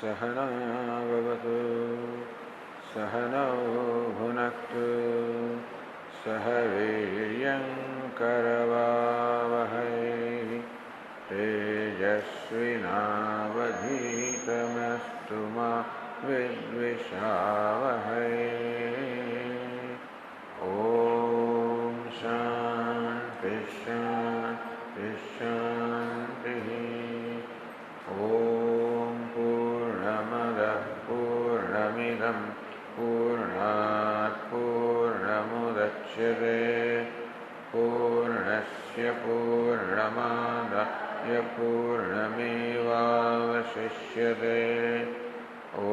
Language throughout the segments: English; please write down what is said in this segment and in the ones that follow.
सहना भवतु सहनौ भुनक्तु सह वीर्यङ्करवावहै तेजस्विनावधीतमस्तु मा विद्विषावहै। ॐ शान्ति शान्ति शान्तिः। ॐ पूर्णमदः पूर्णमिदं पूर्णात् पूर्णमुदच्यते पूर्णस्य पूर्णमादाय पूर्णमेवावशिष्यते। ॐ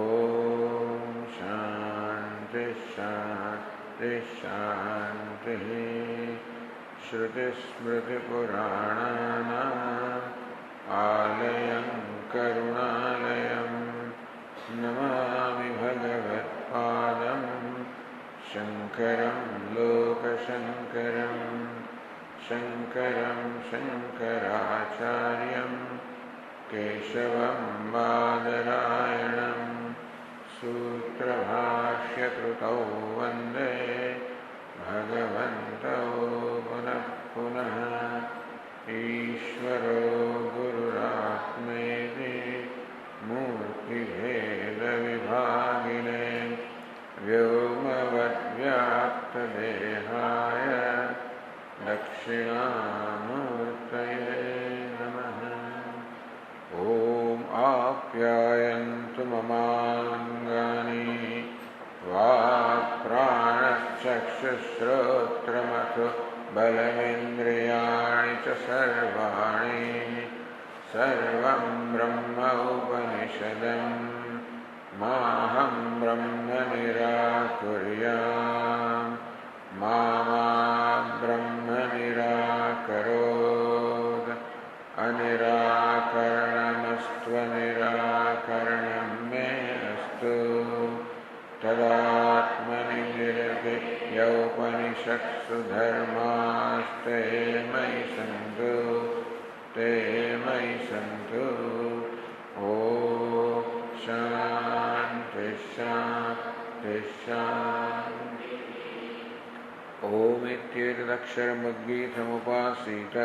शान्ति शान्ति शान्तिः। श्रुतिस्मृतिपुराणानाम् आलयं करुणालयं नमामि भगवत्पादं शङ्करं लोकशङ्करं शङ्करं शङ्कराचार्यं केशवं बादरायणं सूत्रभाष्यकृतौ वन्दे भगवन्तौ पुनः पुनः। ईश्वरो गुरुरात्मेति मूर्तिभेदविभागिने व्योमवद्व्याप्तदेहाय दक्षिणामूर्तये नमः। ॐ आप्यायन्तु ममाङ्गानि वाक्प्राणश्चक्षुश्रोत्रमथो बलमिन्द्रियाणि च सर्वाणि सर्वं ब्रह्म उपनिषदं माहं ब्रह्म निराकुर्याम् मा ब्रह्म निराकरोत् अनिराकरणमस्त्वनिराकरणं मे अस्तु तदात्मनि निर्विद्योपनिषत्सु धर्मास्ते मयि सन्तु ते मयि सन्तु। ॐ शान्ति शान्ति शान्ति। ॐ इत्येतदक्षरमुद्गीतमुपासीत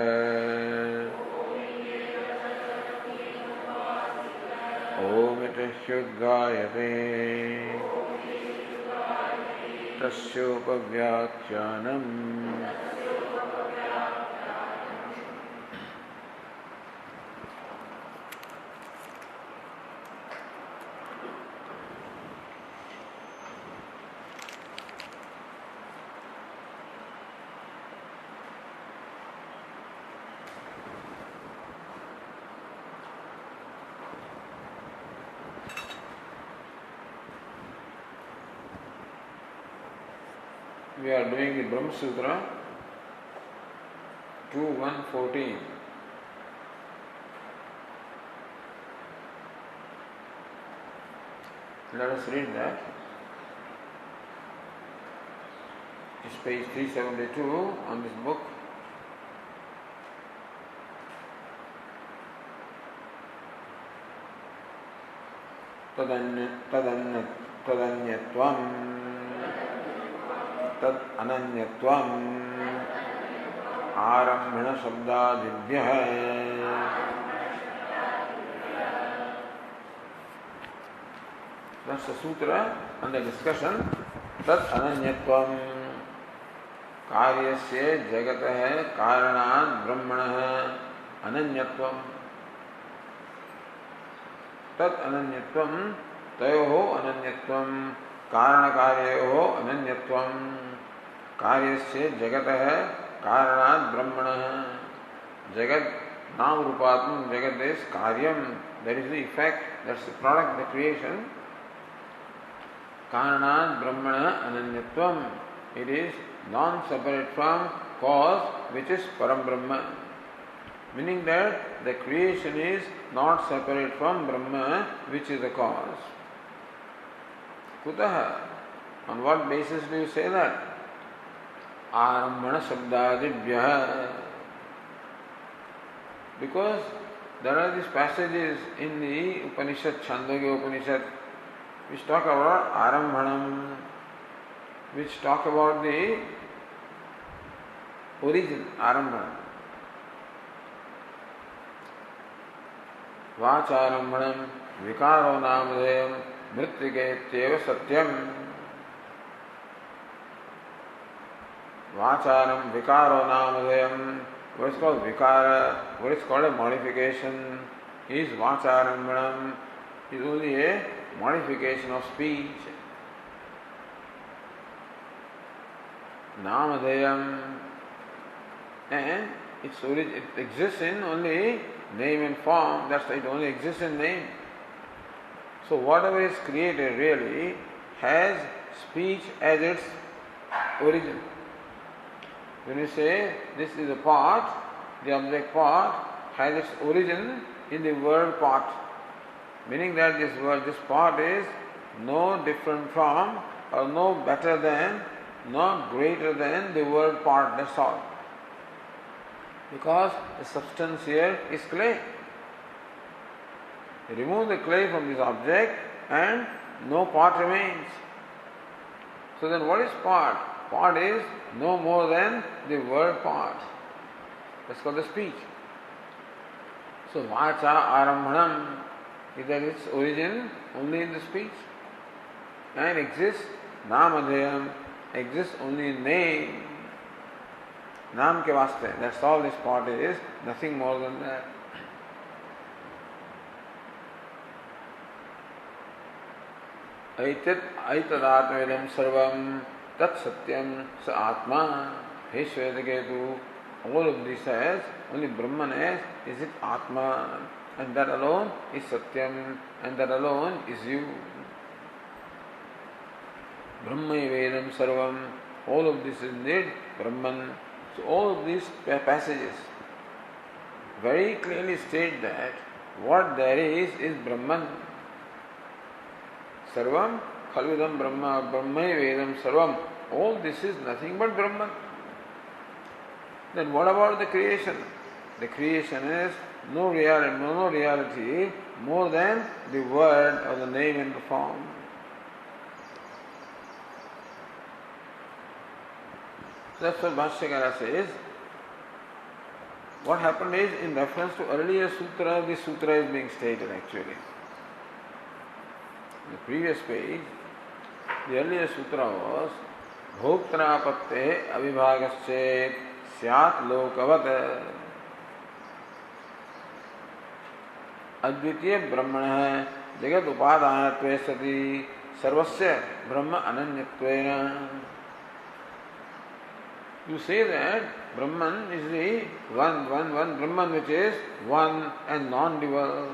ॐ इति ह्युद्गायते तस्योपव्याख्यानम्। We are doing the Brahma Sutra 2.1.14. Let us read that. It's page 372 on this book. Tadanyatvam तद अनन्यत्वम् आरम्भण शब्दादिभ्यः। That's the sutra under discussion. तद अनन्यत्वम् कार्यस्य जगतः कारणात् ब्रह्मणः अनन्यत्वम्। तद अनन्यत्वम् तयोः अनन्यत्वम् कारणकार्ययोः अनन्यत्वम्। कार्यस्य जगतः कारणात् ब्रह्मणः। जगत नाम रूपात्मक जगत is karyam, that is the effect, that's the product, the creation. Karanat brahmana ananyatvam, it is non-separate from cause, which is param brahma. Meaning that the creation is not separate from brahma, which is the cause. Kutaha? On what basis do you say that? Arambhana shabdadibhyaha. Because There are these passages in the Upanishad, Chhandogya Upanishad, which talk about Arambhanam, which talk about the origin, Arambhanam. Vacharambhanam, Vikaro Namadayam, Mrityiketyeva Satyam. Vacharam, Vikaro Namadayam. What is called Vikara, what is called a modification, is Vacharambhanam, is only a modification of speech. Namadayam, and its origin, it exists in only name and form, that's why it only exists in name. So whatever is created really has speech as its origin. When you say this is a pot, the object pot has its origin in the word pot, meaning that this pot is no different from, or no better than, no greater than the word pot, that's all. Because the substance here is clay. Remove the clay from this object and no pot remains. So then what is pot? Pot is no more than the word pot. That's called the speech. So Vacha Arambhanam is that its origin only in the speech and exists, Namadayam exists only in name. Naam ke vaste, that's all this pot is, nothing more than that. Aitadatvedam sarvam tat satyam sa atma. He Shvetaketu, all of this has, only Brahman has, is it Atma, and that alone is Satyam, and that alone is you. Brahma Vedam Sarvam, all of this is indeed Brahman. So all of these passages very clearly state that what there is Brahman. Sarvam Khalvidam Brahma, Brahma Vedam Sarvam, all this is nothing but Brahman. Then what about the creation? The creation is no reality more than the word or the name and the form. That's what Bhashyakara says. What happened is, in reference to earlier sutra, this sutra is being stated actually. In the previous page, the earlier sutra was Bhoktrapatte Avibhagaschet Syat Lokavat Advitiya Brahmana Jagat Upadhanatve Sati Sarvasya Brahma Ananyatvena. You say that Brahman is the one Brahman which is one and non-dual,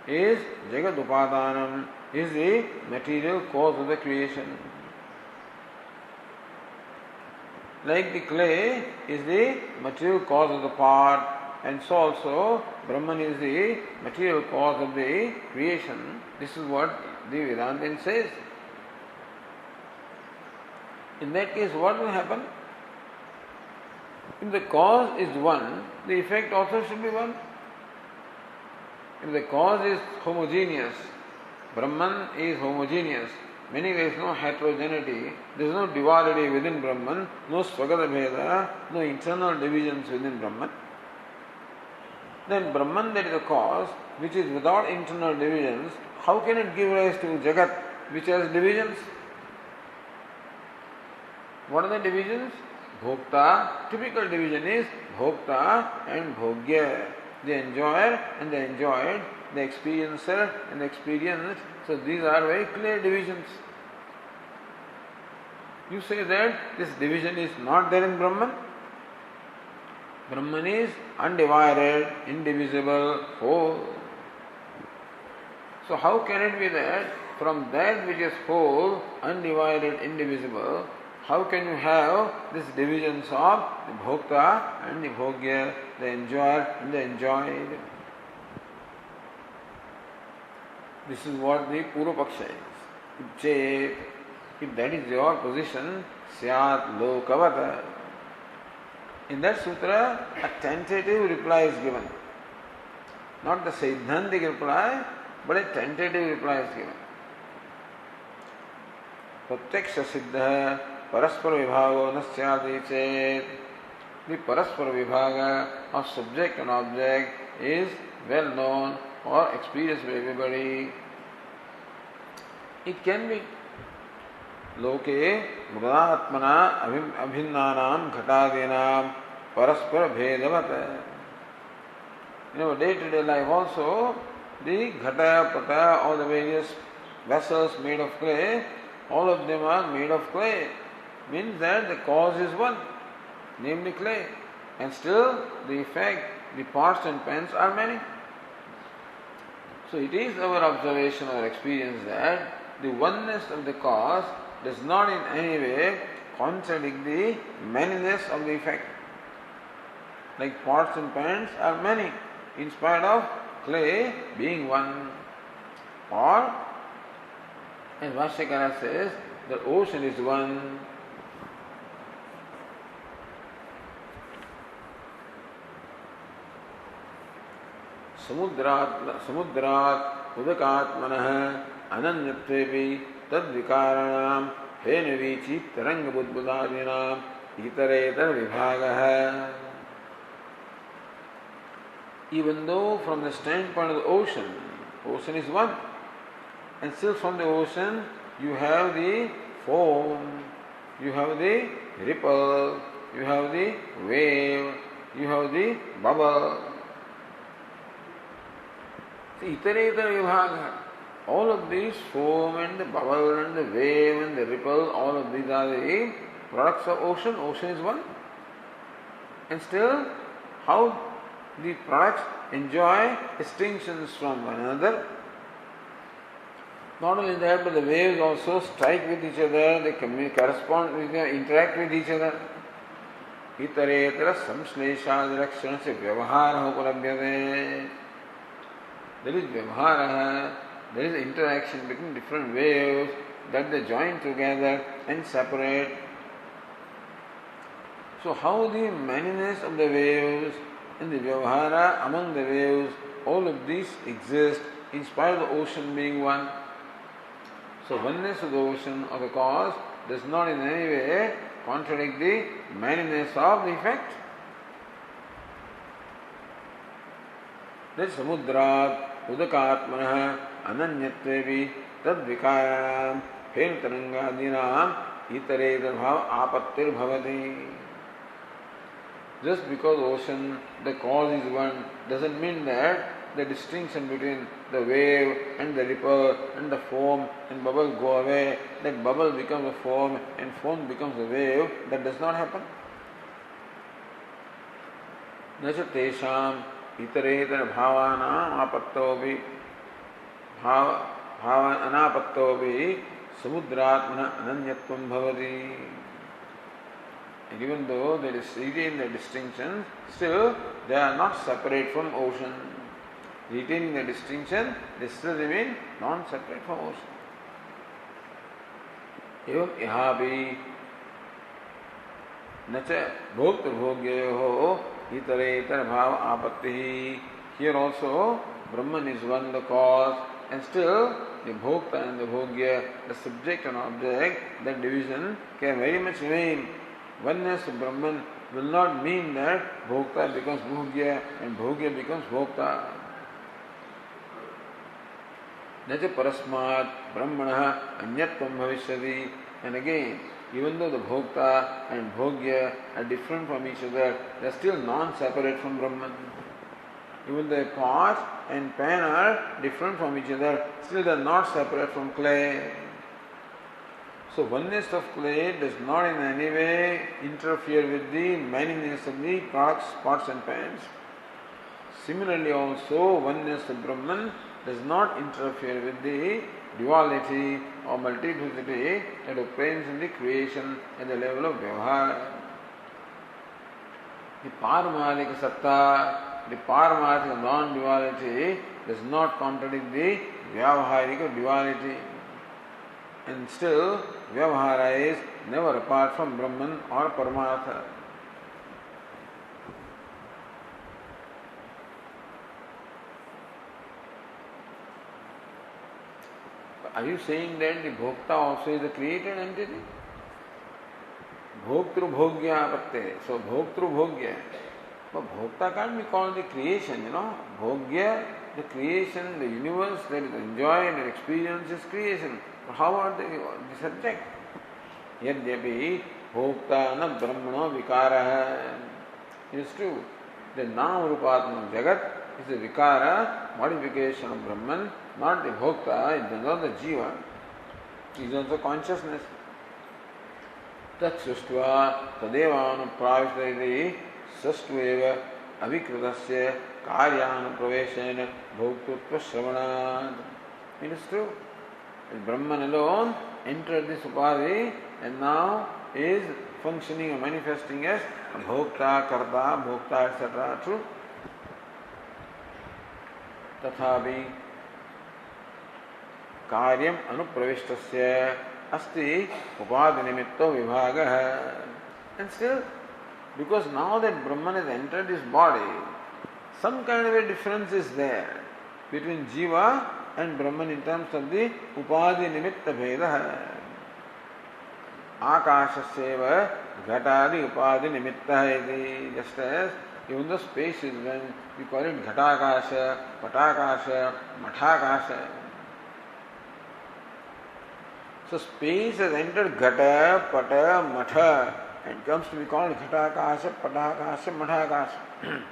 is Jagat Upadhanam, is the material cause of the creation. Like the clay is the material cause of the pot, and so also Brahman is the material cause of the creation. This is what the Vedantin says. In that case, what will happen? If the cause is one, the effect also should be one. If the cause is homogeneous, Brahman is homogeneous, meaning there is no heterogeneity, there is no duality within Brahman, no Swagata Bheda, no internal divisions within Brahman. Then Brahman, that is the cause, which is without internal divisions, how can it give rise to Jagat, which has divisions? What are the divisions? Bhokta, typical division is Bhokta and Bhogya, the enjoyer and the enjoyed, the experiencer and the experienced. So these are very clear divisions. You say that this division is not there in Brahman. Brahman is undivided, indivisible, whole. So how can it be that from that which is whole, undivided, indivisible, how can you have these divisions of the Bhokta and the Bhogya, the enjoyer and the enjoyed? This is what the Purva Paksha is. If that is your position, Syat Lokavata. In that sutra, a tentative reply is given. Not the Siddhantic reply, but a tentative reply is given. Pratyaksha siddha paraspara vibhago na syadi chet. The paraspara vibhaga of subject and object is well known or experienced by everybody. It can be loke mృదాత్మన abhinnanam ghatadinam paraspara bhedavat. In our day-to-day life also, the ghata, pata, all the various vessels made of clay, all of them are made of clay. Means that the cause is one, namely clay. And still the effect, the pots and pans are many. So it is our observation or experience that the oneness of the cause does not in any way contradict the manyness of the effect. Like pots and pans are many, in spite of clay being one. Or, as Vashyakara says, the ocean is one. Samudrat udakatmanah ananyatvevi tadvikaranam henavichi tarangabudbudadinam itaretar vibhagah. Even though from the standpoint of the ocean is one, and still from the ocean you have the foam, you have the ripple, you have the wave, you have the bubble. Itaretar vibhaga. All of these foam and the bubble and the wave and the ripple, all of these are the products of ocean. Ocean is one. And still, how the products enjoy distinctions from one another. Not only that, but the waves also strike with each other, they correspond with each other, interact with each other. Itaretara samsleshad rakshanasya vyavahara upalabhyate. There is vyavahara, there is interaction between different waves that they join together and separate. So how the manyness of the waves and the vyavahara among the waves, all of these exist in spite of the ocean being one. So oneness of the ocean or the cause does not in any way contradict the manyness of the effect. That samudrat udakatmanah ananyatvevi tadvikaram phenatarangadinam itaredar bhav apattir bhavati. Just because ocean, the cause is one, doesn't mean that the distinction between the wave and the ripple and the foam and bubble go away, that bubble becomes a foam and foam becomes a wave. That does not happen. Nacha tesham itaretar bhavanam apattovi bhavan anapattovi samudratmana ananyatvam bhavati. And even though they retain the distinction, still they are not separate from ocean. Retaining the distinction, they still remain non-separate from ocean. Evam ihapi nacha bhokta bhogyayoho itaretar bhava apatti. Here also Brahman is one, the cause, and still the bhokta and the bhogya, the subject and object, that division can very much remain. Oneness of Brahman will not mean that bhokta becomes bhogya and bhogya becomes bhokta. Nacha parasmat brahmana anyatvam bhavishyati. And again, even though the bhokta and bhogya are different from each other, they are still non-separate from Brahman. Even though pot and pan are different from each other, still they are not separate from clay. So oneness of clay does not in any way interfere with the manyness of the products, pots and pans. Similarly also, oneness of Brahman does not interfere with the duality or multiplicity that obtains in the creation at the level of vyavahara. The Paramarthika Satta, the Paramarthika non-duality does not contradict the Vyavaharika duality. And still, Vyavahara is never apart from Brahman or Paramartha. Are you saying that the Bhokta also is a created entity? Bhoktru Bhogya Patte. So Bhoktru Bhogya. But Bhokta can't be called the creation, Bhogya, the creation, the universe that is enjoyed and experienced is creation. But how about the subject? Yadyapi Bhokta na Brahmano Vikara. It is true. The Nama Rupatma Jagat is the Vikara, modification of Brahman, not the Bhokta, it is not the Jiva. It is also consciousness. Tat Sustva Tadevanupravishtayati Sastueva Avikritasya Karyanupraveshena Bhoktutva Shravanad. It is true. Brahman alone entered this upadhi and now is functioning and manifesting as Bhokta, Karta, Bhokta, etc. True. Tathapi Karyam Anupravishtasya Asti Upadhi Nimitto Vibhagah. And still, because now that Brahman has entered his body, some kind of a difference is there between Jiva and Brahman in terms of the Upadhi Nimitta Bhedah. Akashasyeva Ghatadi Upadhi Nimitta iti. Just as even the space is when we call it Ghatakasha, Patakasha, Mathakasha. So space has entered Ghata, Pata, Matha and comes to be called Ghatakasha, Patakasha, Mathakasha.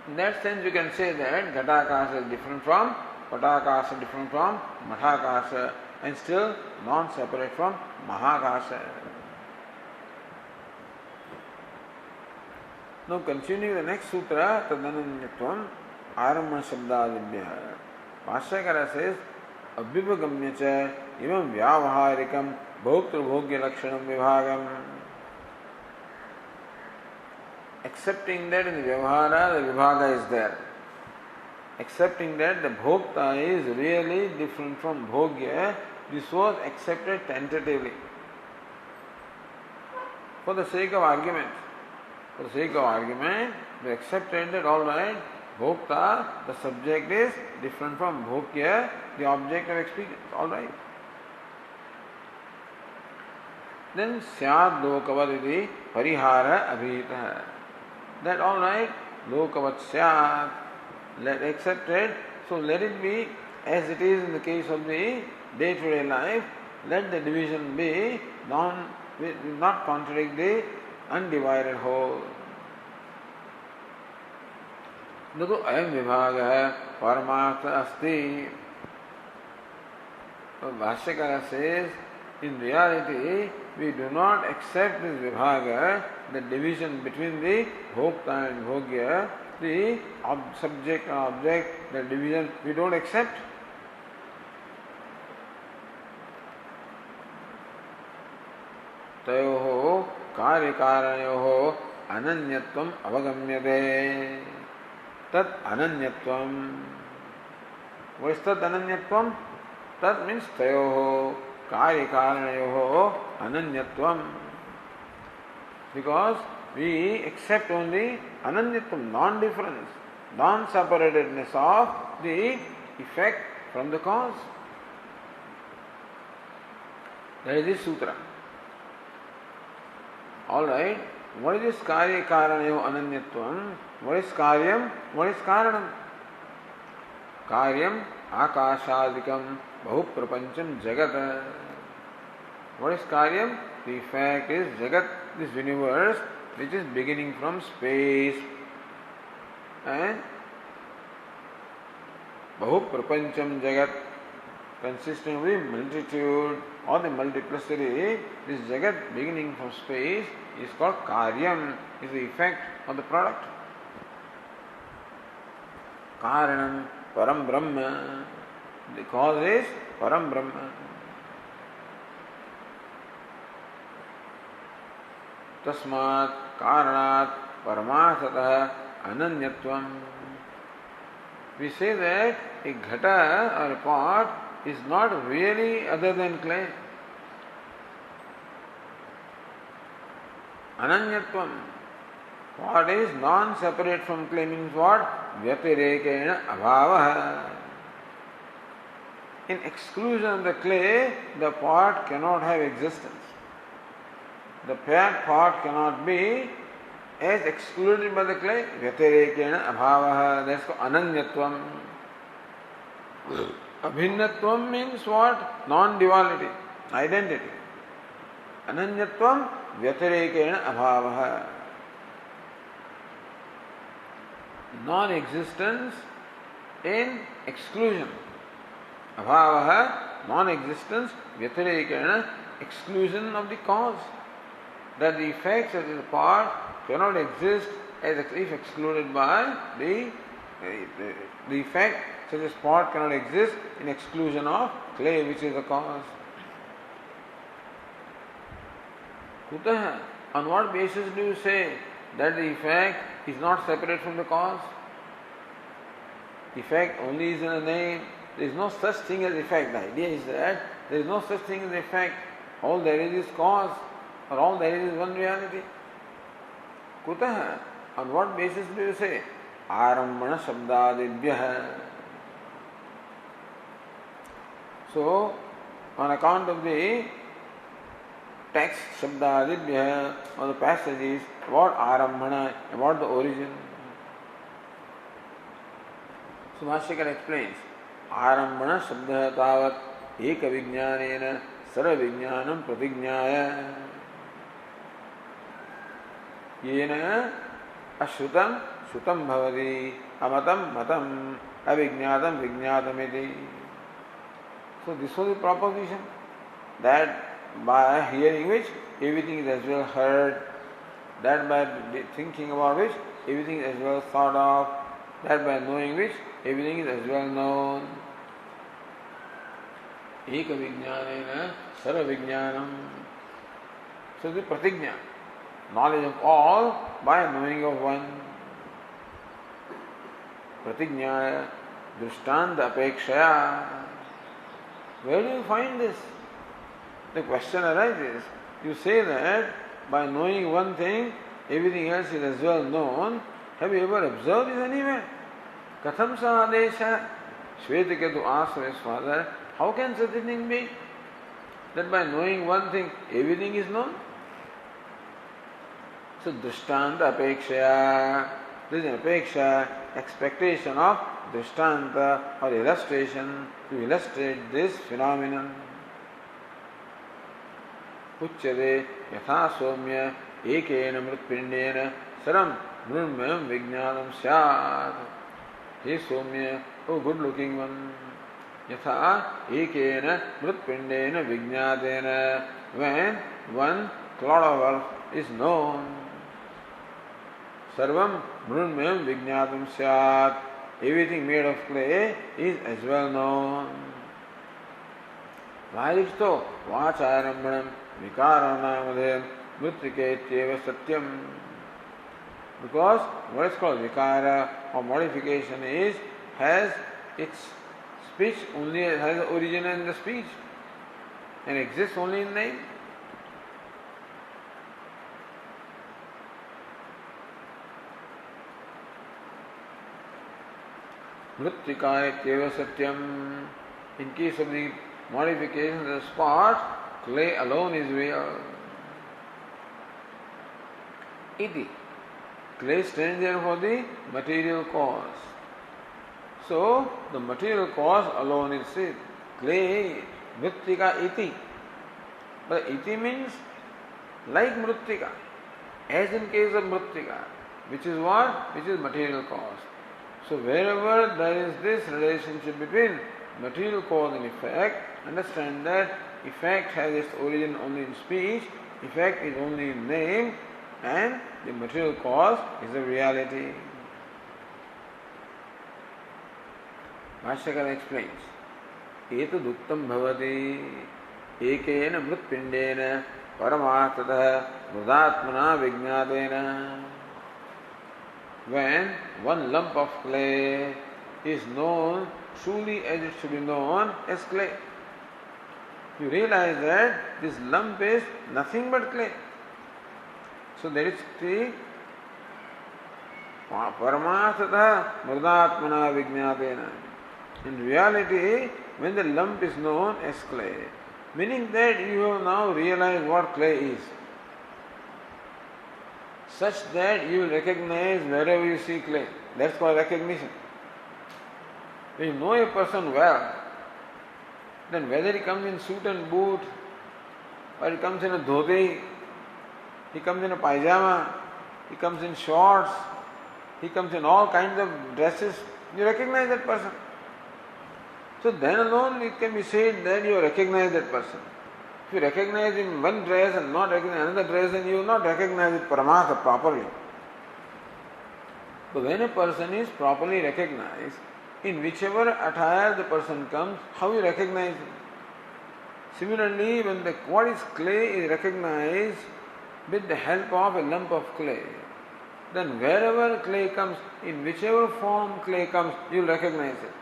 In that sense you can say that Ghatakasha is different from Patakasha, different from Mathakasha and still non-separate from Mahakasha. Now continuing the next sutra, Tadananyatvam Arama Shabdadibhya. Bhashyakara says, Abhivagamya cha imam vyavaharikam bhoktru bhogya lakshanam vibhagam. Accepting that in the vyavahara the vibhaga is there. Accepting that the bhokta is really different from bhogya, this was accepted tentatively. For the sake of argument. For the sake of argument, we accepted that alright, bhokta, the subject is different from bhogya, the object of experience. Alright. Then syad lokavad iti parihara abhita. That alright, lokavat syad, let accept it, so let it be as it is in the case of the day-to-day life, let the division be will not contradict the undivided whole. Natu ayam vibhaga paramartha asti. Bhashyakara says, in reality, we do not accept this vibhaga, the division between the bhokta and bhogya, the subject and object, the division, we don't accept. Tayoho karyakaranayoho ananyatvam avagamyate. Tat ananyatvam. What is tat ananyatvam? Tat means tayoho karyakaranayoho ananyatvam. Because we accept only ananyatvam, non-difference, non-separatedness of the effect from the cause. That is this sutra. Alright, what is this karya karanayo ananyatvam? What is karyam? What is karanam? Karyam akashadikam bahuprapancham jagat. What is karyam? The effect is jagat, this universe which is beginning from space, and bahuprapancham jagat, consisting of the multitude or the multiplicity. This jagat beginning from space is called karyam, is the effect of the product. Karanam param brahma, the cause is param brahma. Tasmat karanat paramarthatah ananyatvam. We say that a ghata or a pot is not really other than clay. Ananyatvam. What is non-separate from clay means what? Vyatirekena abhavaha. in exclusion of the clay, the pot cannot have existence. The pot cannot be as excluded by the clay. Vyatirekena abhavaha. That's called ananyatvam. Abhinnatvam means what? Non-duality, identity. Ananyatvam vyatirekena abhavaha. Non-existence in exclusion. Abhavaha, non-existence, vyatirekena, exclusion of the cause. That the effects of the part cannot exist as if excluded by the effect, such as pot cannot exist in exclusion of clay, which is the cause. Kutaha, on what basis do you say that the effect is not separate from the cause? Effect only is in a name. There is no such thing as effect. The idea is that there is no such thing as effect. All there is cause, or all there is one reality. Kutaha, on what basis do you say? Arambana shabdadibhyah. So, on account of the text shabdadibhyah, or the passages about arambana, about the origin. So, Bhashyakara explains, Arambana shabdha tavat eka vijnanena sarva vijnanam pratignyaya yena ashrutam shrutam bhavati amatam matam avijnatam vijnatamiti. So this was the proposition, that by hearing which everything is as well heard, that by thinking about which everything is as well thought of, that by knowing which everything is as well known. Eka vijnanena sarva vijnanam. So the pratignya, knowledge of all by knowing of one. Pratignyaya drishtanta apekshaya. Where do you find this? The question arises. You say that by knowing one thing, everything else is as well known. Have you ever observed this anywhere? Katham sadesha? Shvetaketu asked his father, how can such a thing be? That by knowing one thing, everything is known? So, drishtanta apekshaya. There is an apeksha, expectation of drishtanta or illustration to illustrate this phenomenon. Uchyade yatha somya ekena mritpindena saram mrunmayam vijnanam syat. Hey Somya, oh good looking one. Yatha ekena mritpindena vijnatena. When one cloud of earth is known, sarvam mrunmayam vijnatam syat. Everything made of clay is as well known. Vajishto vacharambanam vikaranamadhyam mritriketyeva satyam. Because what is called vikara or modification has its speech only, has the origin in the speech and exists only in name. Mritrikatyeva satyam. In case of the modification of the spot, clay alone is real. Iti. Clay stands there for the material cause. So, the material cause alone is it. Clay, mritika iti. But iti means like mritika, as in case of mritika, which is what? Which is material cause. So, wherever there is this relationship between material cause and effect, understand that effect has its origin only in speech, effect is only in name, and the material cause is a reality. Bhashyakara explains, etaduktam bhavati ekena mritpindena paramarthatah mrudatmana vijnatena. When one lump of clay is known truly as it should be known as clay, you realize that this lump is nothing but clay. So there is the paramarthatah mrudatmana vijnatena. In reality, when the lump is known as clay, meaning that you have now realized what clay is, such that you will recognize wherever you see clay. That's called recognition. When you know a person well, then whether he comes in suit and boot, or he comes in a dhoti, he comes in a pajama, he comes in shorts, he comes in all kinds of dresses, you recognize that person. So then alone it can be said that you recognize that person. If you recognize in one dress and not recognize another dress, then you will not recognize it paramata properly. But when a person is properly recognized, in whichever attire the person comes, how you recognize him? Similarly, when what is clay is recognized with the help of a lump of clay, then wherever clay comes, in whichever form clay comes, you will recognize it.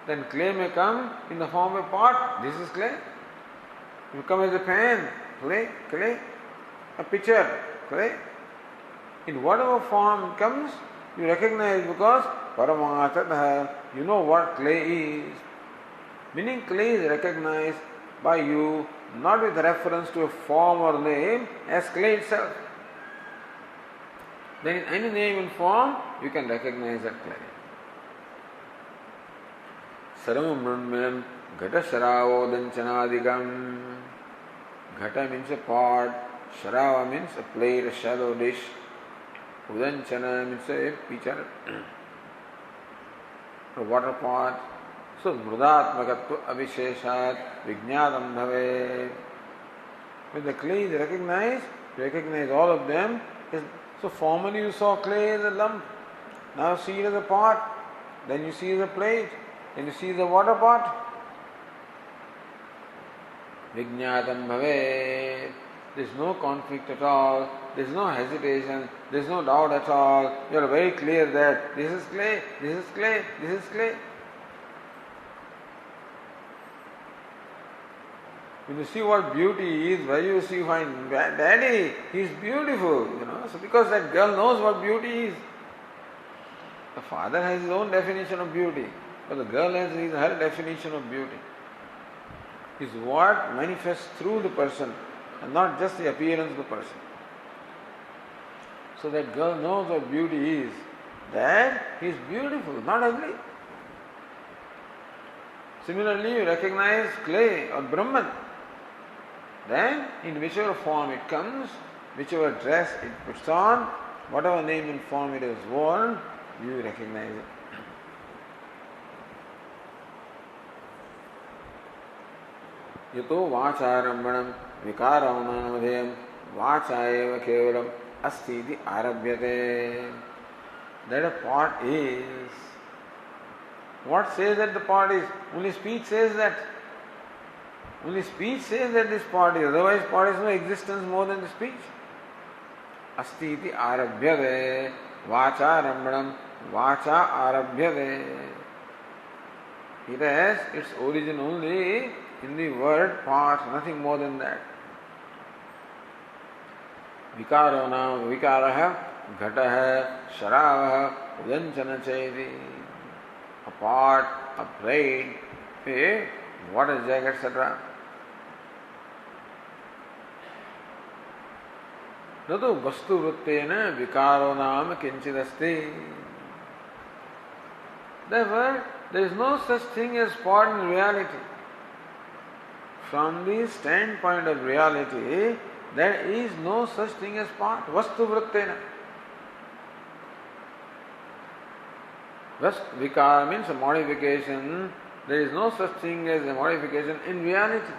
Then clay may come in the form of a pot, this is clay. It will come as a pen, clay, a pitcher, clay. In whatever form it comes, you recognize because Paramatataha, you know what clay is. Meaning clay is recognized by you not with reference to a form or name as clay itself. Then in any name and form, you can recognize that clay. Saramam Brahman Ghata Sharavo Danchanadikam. Ghata means a pot, Sharava means a plate, a shallow dish, Udanchana means a pitcher, a water pot. So Mrudatmakatva Avisheshat Vijnadam Bhave. When the clay is recognized, you recognize all of them. So formerly you saw clay as a lump, now you see it as a pot, then you see it as a plate, then you see the water pot. Vijnatam bhave. There is no conflict at all, there is no hesitation, there is no doubt at all. You are very clear that this is clay, this is clay, this is clay. When you see what beauty is, where you see find Daddy, he is beautiful, So because that girl knows what beauty is. The father has his own definition of beauty, but the girl has her definition of beauty. Is what manifests through the person and not just the appearance of the person. So that girl knows what beauty is, that he is beautiful, not ugly. Similarly, you recognize clay or Brahman. Then, in whichever form it comes, whichever dress it puts on, whatever name and form it is worn, you recognize it. Yato vācārambhanam vikārāvnāmadhayam vācāeva kevalam astiti ārabhyate. That a pot is. What says that the pot is? Only speech says that. Only speech says that this pot is. Otherwise, pot has no existence more than the speech. Astiti ārabhyate. Vācārambhanam vācā ārabhyate. It has its origin only in the word pot, nothing more than that. Vikaro naam vikaraha ghataha sharavaha udanchana chaiti. A pot, a plate, a water jug, etc. Nadu vastu vruttena vikaro naam kinchidasti. Therefore, there is no such thing as pot in reality. From the standpoint of reality, there is no such thing as pot. Vastu vrattena. Vikara means a modification. There is no such thing as a modification in reality.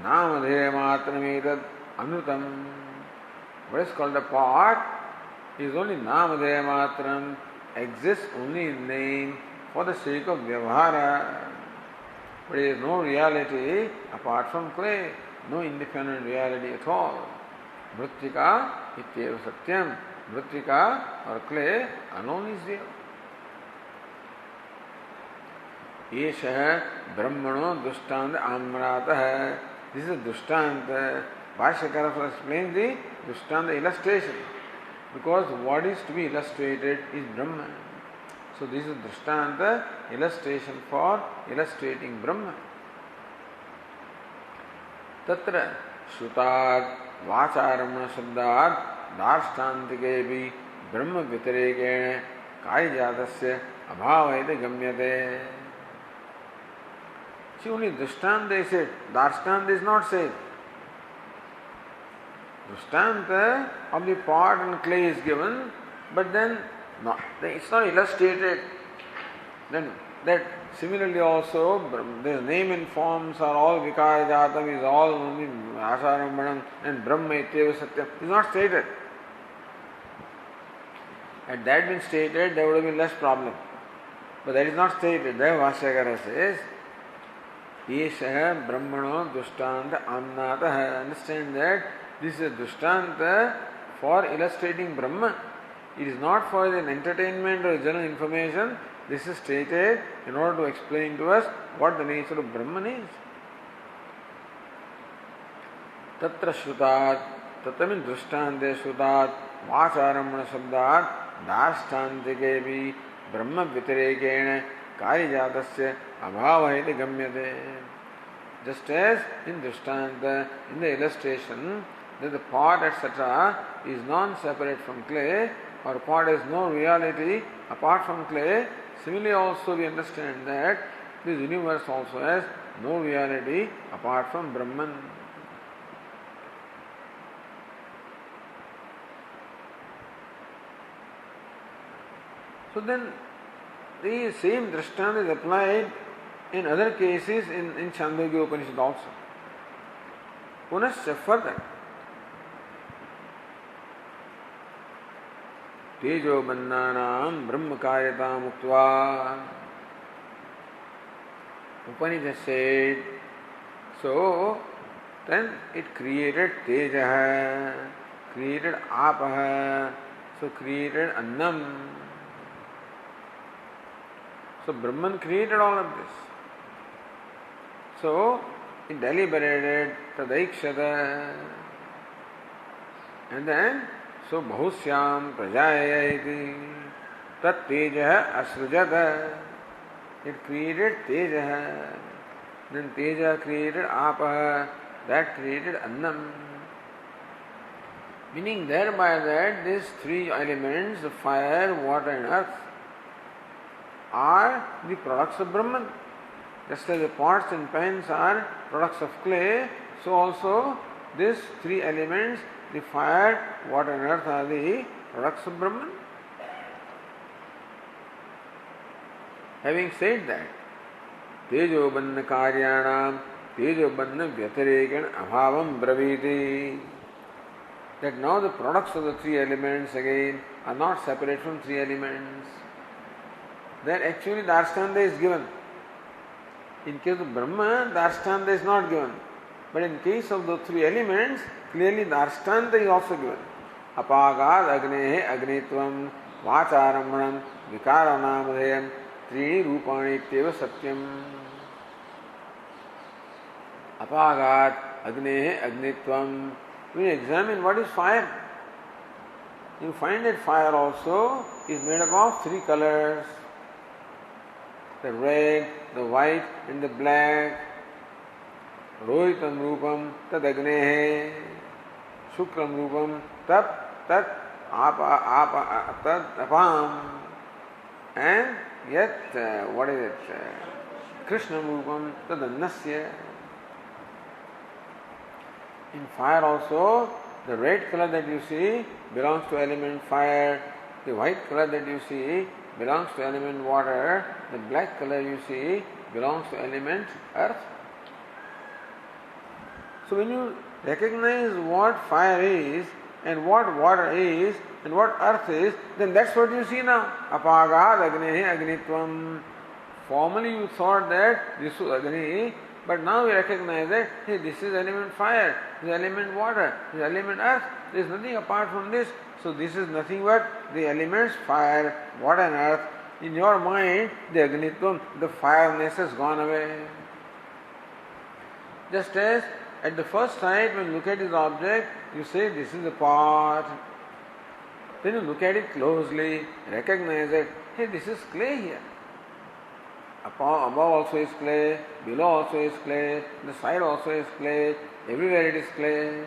Namadheya matramedad anutam. What is called a pot is only namadheya matram, exists only in name for the sake of vyavahara. But there is no reality apart from clay, no independent reality at all. Mrittika ityeva satyam. Mrittika or clay alone is there. Yesha brahmano dushtanta amrataha. This is dushtanta. Bhashyakara explains the dushtanta illustration. Because what is to be illustrated is Brahman. So this is Drishtanta, illustration for illustrating Brahma. Tatra Shrutat Vacharamana Shabdat Darshtantikebhi Brahma Vitarekena Kaijatasya Abhavaita Gamyate. See, only Drishtanta is said, Darshtanti is not said. Drishtanta of the pot and clay is given, but then it's not illustrated. Then that similarly also the name and forms are all Vikara Jatam, is all only Asarambanam and Brahma Ityeva Satyam is not stated. Had that been stated, there would have been less problem. But that is not stated. There Vashyakara says, Yesha Brahmano Dushtanta Amnataha. Understand that this is a Dushtanta for illustrating Brahma. It is not for an entertainment or general information. This is stated in order to explain to us what the nature of Brahman is. Tatra Shrutat, Tatra means Drishtante Shrutat, Vacharamana Shabdat, Dashtantikevi, Brahma Vitarekena, Karijatasya, Abhavahiti Gamyate. Just as in Drishtanta, in the illustration, that the pot etc. is non-separate from clay, or pot has no reality apart from clay, similarly also we understand that this universe also has no reality apart from Brahman. So then the same Drishtanta is applied in other cases in Chhandogya Upanishad also. Punasya further. Tejo Bandhanam Brahma Karyata Muktva. Upanishad said, so then it created Tejaha, created Apaha, so created Annam. So Brahman created all of this. So it deliberated Tadaikshata, and then so Bahusyam Prajaya iti Tat Tejaha Asrujata. It created Tejaha. Then Teja created Apaha. That created Annam. Meaning thereby that these three elements, the fire, water and earth, are the products of Brahman. Just as the pots and pans are products of clay, so also these three elements, the fire, water and earth, are the products of Brahman. Having said that, Tejo Banna Karyanam, Tejo Banna Vyatarekan Abhavam Braviti, that now the products of the three elements again are not separate from three elements. Then actually the Darshanta is given. In case of Brahma, the Darshanta is not given. But in case of the three elements, clearly the Darshanta is also given. Apagad Agnehe Agnitvam Vacharammanam Vikara Trini Rupani Teva Satyam. Apagad Agnehe Agnitvam. When you examine what is fire, you find that fire also is made up of three colors. The red, the white and the black. Rohitam Rupam Tad Agnehe Shukram Rupam Tat Apam and yet what is it? Krishna Rupam Tad Annasya. In fire also, the red color that you see belongs to element fire, the white color that you see belongs to element water, the black color you see belongs to element earth. So when you recognize what fire is and what water is and what earth is, then that's what you see now. Apagad Agnehe Agnitvam. Formerly you thought that this was Agni, but now you recognize that, hey, this is element fire, this is element water, this is element earth, there is nothing apart from this. So this is nothing but the elements fire, water and earth. In your mind, the Agnitvam, the fireness has gone away. Just as at the first sight when you look at this object, you say this is a pot. then you look at it closely, recognize that, hey, this is clay here. Above also is clay, below also is clay, the side also is clay, everywhere it is clay.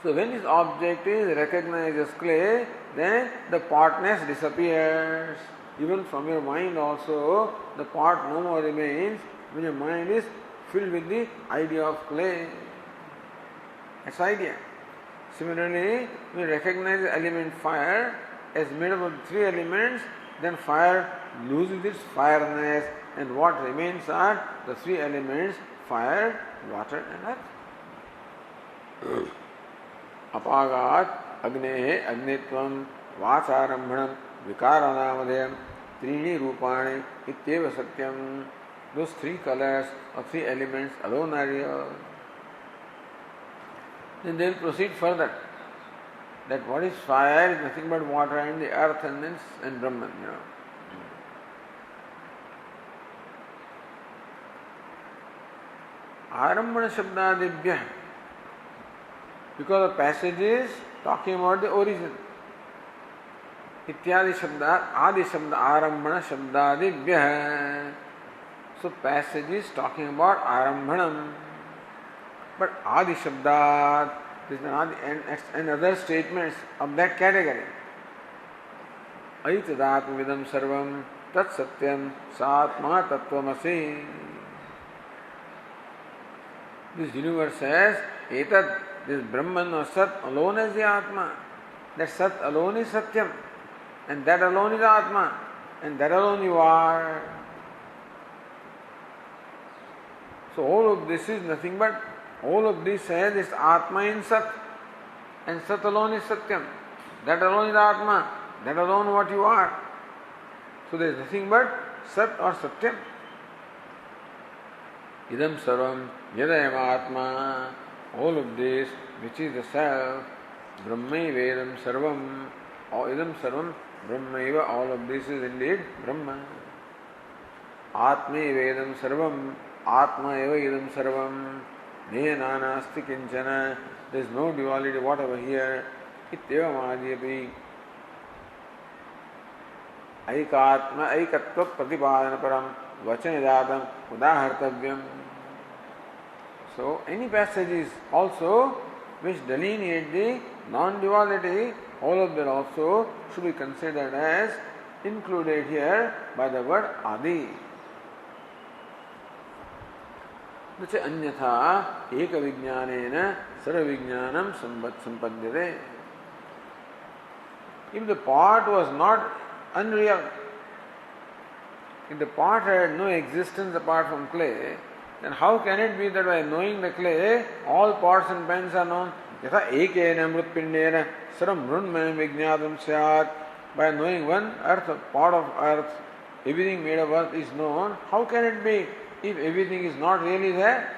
So when this object is recognized as clay, then the partness disappears. Even from your mind also, the part no more remains when your mind is filled with the idea of clay. That's idea. Similarly, when you recognize the element fire as made up of three elements, then fire loses its fireness, and what remains are the three elements: fire, water and earth. Apagat agnehe agnitvam vacharambhanam vikaranamadhyam trini rupani ityeva satyam. Those three colors or three elements alone are real. Then they will proceed further. That what is fire is nothing but water and the earth and Brahman, Arambhana Shabdadibhyah, because the passage is talking about the origin. Ityadi Shabdat, Adi Shabda, Arambhana Shabdadibhyah. So passage is talking about Arambhanam. But Adi Shabdat, this is and other statements of that category. Aitadatmavidam sarvam tat satyam satma tattvamasi. This universe says, Etad, this Brahman or Sat alone is the Atma. That Sat alone is Satyam. And that alone is Atma. And that alone you are. So all of this is nothing but, all of this says is Atma in Sat. And Sat alone is Satyam. That alone is Atma. That alone what you are. So there is nothing but Sat or Satyam. Idam sarvam yadayam atma. All of this which is the self. Brahmai vedam sarvam. Idam sarvam Brahmaiva. All of this is indeed Brahma. Atmai vedam sarvam. Atma eva idam sarvam. Nena nasti kinchana. There is no duality whatever here. Ityeva madhyapi. Aikatma aikatva pratipadana param. Vachanajatam udahartavyam. So any passages also which delineate the non-duality, all of them also should be considered as included here by the word Adi. Nacha anyatha eka vijnanena sarva vijnanam sampadhyate. If the part was not unreal, if the part had no existence apart from clay, then how can it be that by knowing the clay, all pots and pans are known? Yatha ekena mrutpindena saram mrunmayam vijnatam syat. By knowing one earth, part of earth, everything made of earth is known. How can it be if everything is not really there?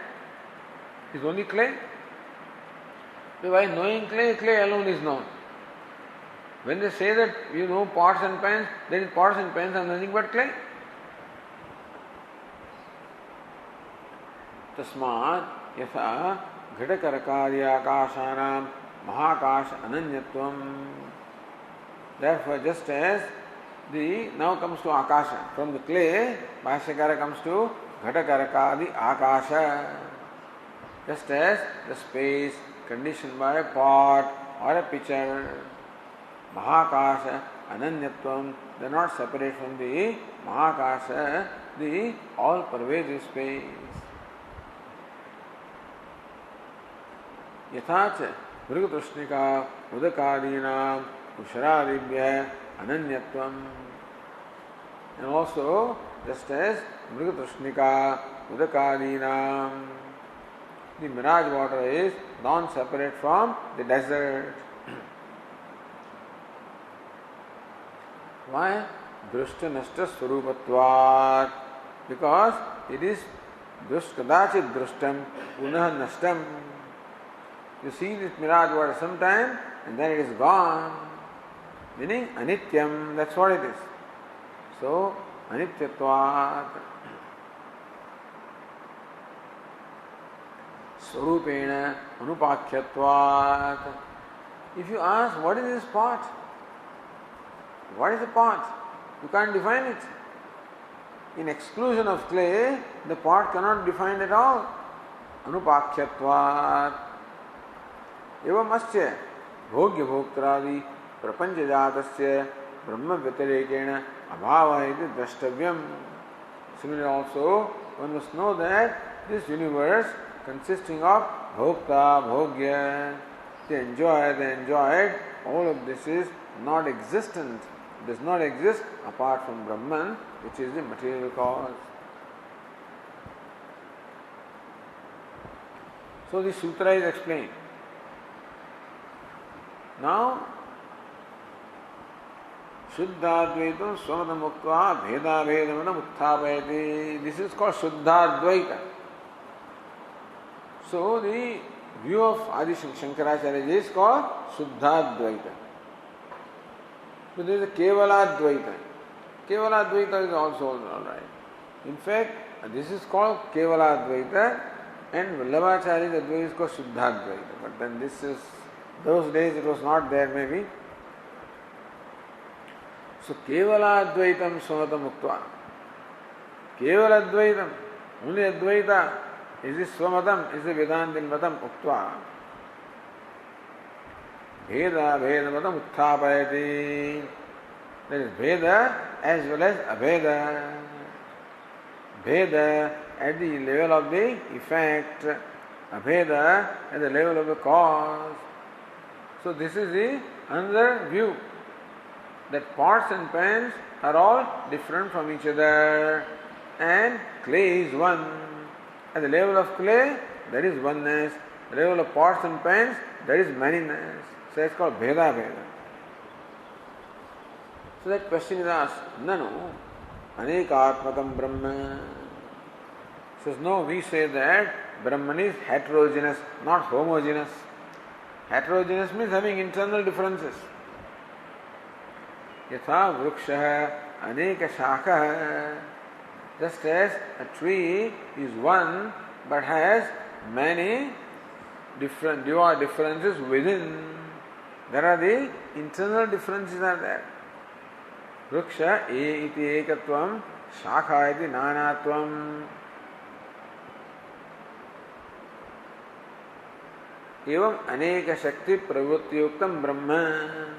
It is only clay. So by knowing clay, clay alone is known. When they say that you know pots and pans, then pots and pans are nothing but clay. तस्मात् यथा घटकरकादि आकाशानां महाकाश अनन्यत्वम. Therefore, just as the now comes to akasha, from the clay, Bhashyakara comes to ghatakarakaadi akasha. Just as the space conditioned by a pot or a pitcher, mahakasha ananyatvam, they are not separate from the mahakasha, the all-pervasive space. यथाच मृगतृष्णिका उदकादीनां कुशरादिभ्यः अनन्यत्वम. And also, just as mृगतृष्णिका udakadinam, the mirage water is non-separate from the desert. Why? Drushta nashta swarupatvat. Because it is kadachit drushtam punah nashtam. You see this mirage water sometime and then it is gone. Meaning anityam, that's what it is. So, anityatvat. Swarupena anupakhyatvat. If you ask, what is this pot? What is a pot? You can't define it. In exclusion of clay, the pot cannot be defined at all. Anupakhyatvat. Evamasya bhogya bhoktradi prapancha jatasya brahma vyatirekena abhava iti drashtavyam. Similarly also, one must know that this universe consisting of bhokta, bhogya, the enjoyed, all of this is not existent. It does not exist apart from Brahman, which is the material cause. So the sutra is explained. Now, Shuddhadvaitam Swamadam Muktva Bheda Bhedamadam Utthapayati. This is called Shuddhadvaita. So the view of Adi Shankaracharya is called Shuddhadvaita. So there is a Kevaladvaita. Kevaladvaita is also alright. In fact, this is called Kevaladvaita and Vallabhacharya's Advaita is called Shuddhadvaita. But then this is, those days it was not there maybe. So Kevaladvaitam Swamata Muktva. Kevaladvaitam, only Advaita, is this Swamatam, is the Vedantin Matam Uktva. Bheda Bhedamatam Utthapayati. There is Bheda as well as Abheda. Bheda at the level of the effect, Abheda at the level of the cause. So this is the another view, that pots and pans are all different from each other and clay is one. At the level of clay, there is oneness. At the level of pots and pans, there is manyness. So it's called Bheda Bheda. So that question is asked, Nanu, Anekatmakam Brahma. Says, no, we say that Brahman is heterogeneous, not homogeneous. Heterogeneous means having internal differences. Yatha vrukshah aneka shakha. Just as a tree is one but has many different differences within. There are the internal differences are there. Vruksha iti ekatvam, shakha iti nanatvam. Evam aneka shakti pravuttiyuktam brahma.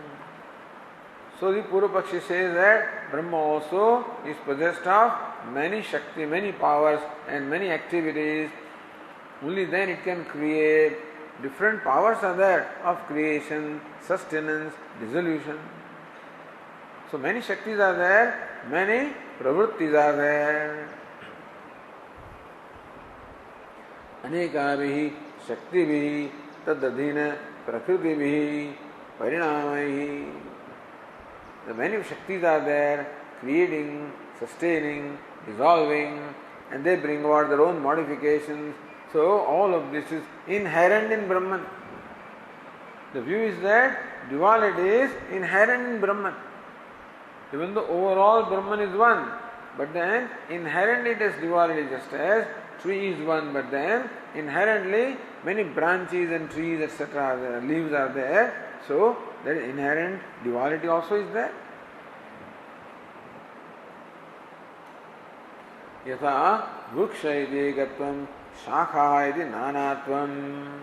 So the Purva-Pakshi says that Brahma also is possessed of many Shakti, many powers and many activities. Only then it can create. Different powers are there of creation, sustenance, dissolution. So many Shaktis are there, many Pravrittis are there. Anekabhihi Shaktibihi Tadadhina Prakritibihi Parinamaihi. The many Shaktis are there, creating, sustaining, dissolving, and they bring about their own modifications. So all of this is inherent in Brahman. The view is that duality is inherent in Brahman. Even though overall Brahman is one, but then inherently it is duality, just as tree is one, but then inherently many branches and trees, etc. are there, leaves are there. So that inherent duality also is there. Yatha vruksha iti ekatvam, shakha iti nanatvam.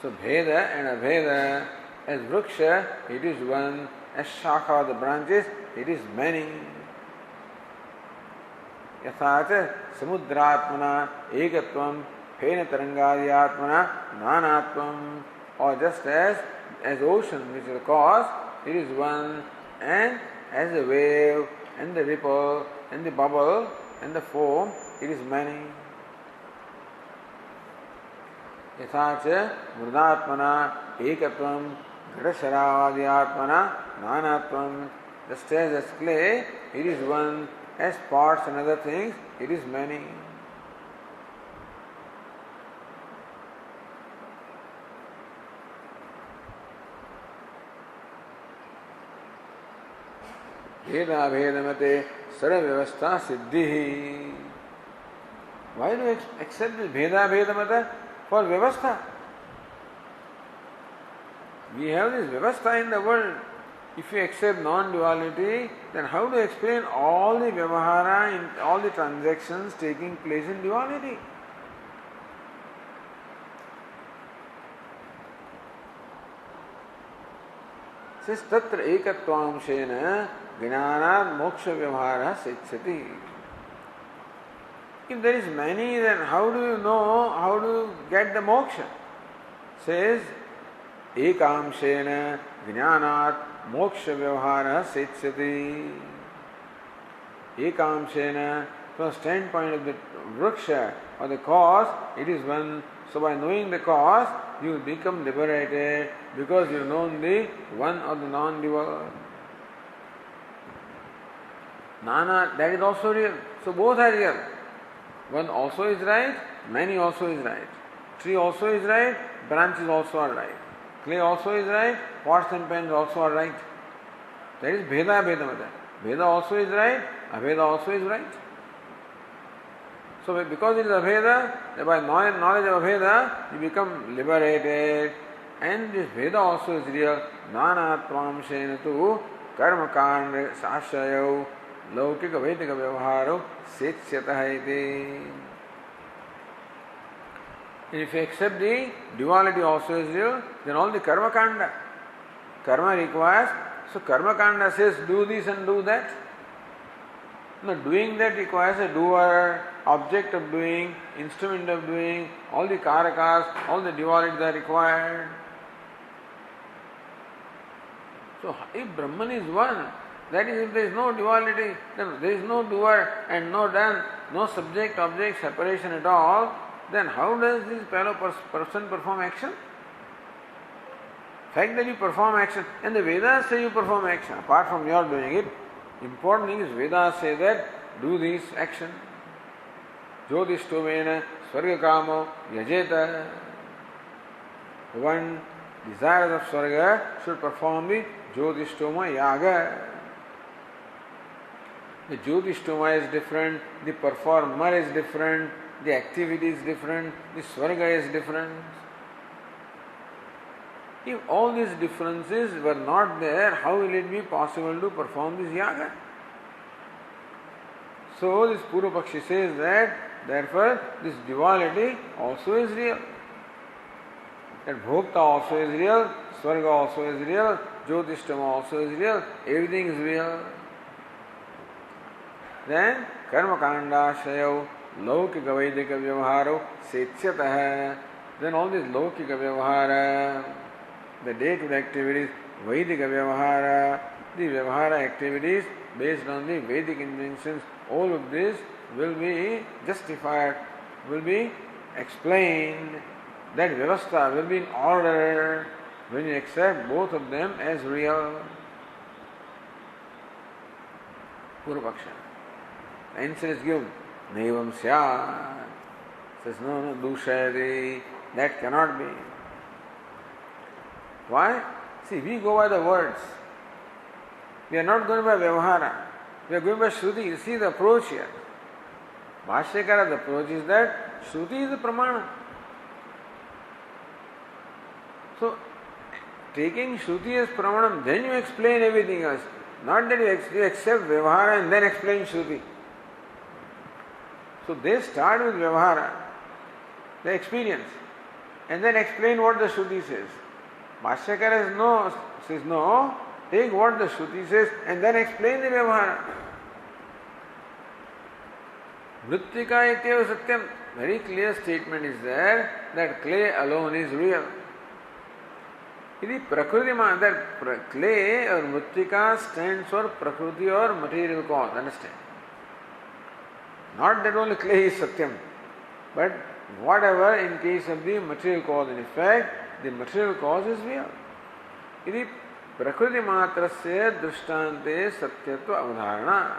So bheda and abheda, as vruksha it is one, as shakha the branches it is many. Yatha cha samudratmana ekatvam, phena tarangadiatmana nanatvam. Or just as ocean, which is the cause, it is one, and as the wave and the ripple and the bubble and the foam, it is many. Yatha cha mrudatmana ekatvam, ghadasharavadiyatmana nanatvam. Just as clay, it is one, as parts and other things, it is many. Bheda Bhedamate Sarva Siddhi. Why do you accept this Bheda Bhedamata? For Vyavastha. we have this vyavastha in the world. If you accept non-duality, then how to explain all the vyavahara, all the transactions taking place in duality? Says tatra ekattvamshena jnanat moksha vyavahara sichyati. If there is many, then how do you know how to get the moksha? Says ekamshena jnanat moksha vyavahara sichyati. Ekamshena, from the standpoint of the vriksha or the cause, it is one. So by knowing the cause, you become liberated because you know the one or the non-dual. Nana, that is also real. So both are real. One also is right, many also is right. Tree also is right, branches also are right. Clay also is right, pots and pans also are right. That is Bheda Bhedamata. Bheda also is right, Abheda also is right. So because it is Abheda, by knowledge of Abheda, you become liberated. And this Bheda also is real. Nanatvam tu karma karma sashayau laukika vedika vyavaharo sechyatah iti. And if you accept the duality also is real, then all the karma kanda. Karma requires, so karma kanda says do this and do that. No, doing that requires a doer, object of doing, instrument of doing, all the karakas, all the dualities are required. So if Brahman is one, that is, if there is no duality, then there is no doer and no done, no subject-object separation at all, then how does this fellow person perform action? Fact that you perform action, and the Vedas say you perform action, apart from your doing it, important thing is Vedas say that do this action. Jyotishtomena swarga kamo yajeta. One desires of swarga should perform the Jyotishtoma yaga. The Jyotishtoma is different, the performer is different, the activity is different, the swarga is different. If all these differences were not there, how will it be possible to perform this yaga? So this Purvapakshi says that therefore this duality also is real. That Bhokta also is real, Swarga also is real, Jyotishtama also is real, everything is real. Then Karma Kanda Shayau Laukika Vedika Vyavaharo Sechyatah. Then all this Laukika Vyavahara, the day-to-day activities, Vedika Vyavahara, the Vyavahara activities based on the Vedic injunctions, all of this will be justified, will be explained. That Vyavastha will be in order when you accept both of them as real. Purvapaksha. The answer is given. Nevam syat. Says no, dushayati. That cannot be. Why? See, we go by the words. We are not going by Vyavahara. We are going by Shruti. You see the approach here. Bhashyakara's approach is that Shruti is the pramana. So, taking Shruti as pramanam, then you explain everything else. Not that you accept Vyavahara and then explain Shruti. So they start with Vyavahara, the experience, and then explain what the Shruti says. Bhashyakara says no, take what the Shruti says and then explain the Vyavahara. Mrittika ityeva satyam. Very clear statement is there that clay alone is real. Iti prakriti that clay or mrittika stands for prakriti or material cause. Understand? Not that only clay is satyam, but whatever in case of the material cause and effect, the material cause is real. Iti prakriti matrasya drishtante satyatva avadharana.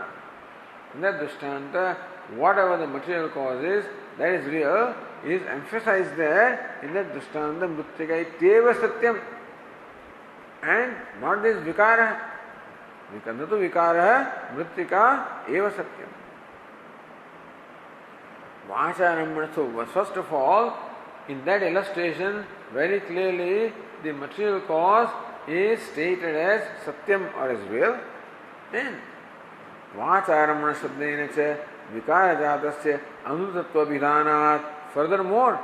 In that drishtanta, whatever the material cause is, that is real, is emphasized there in that drishtanta mrittika ityeva satyam. And not this vikara. Vikandatu vikara mrittika eva satyam. Vacharamana. So first of all, in that illustration, very clearly the material cause is stated as Satyam or as real, and Vacharamana Shabdena cha Vikara Jatasya Anutatva Vidhanat. Furthermore,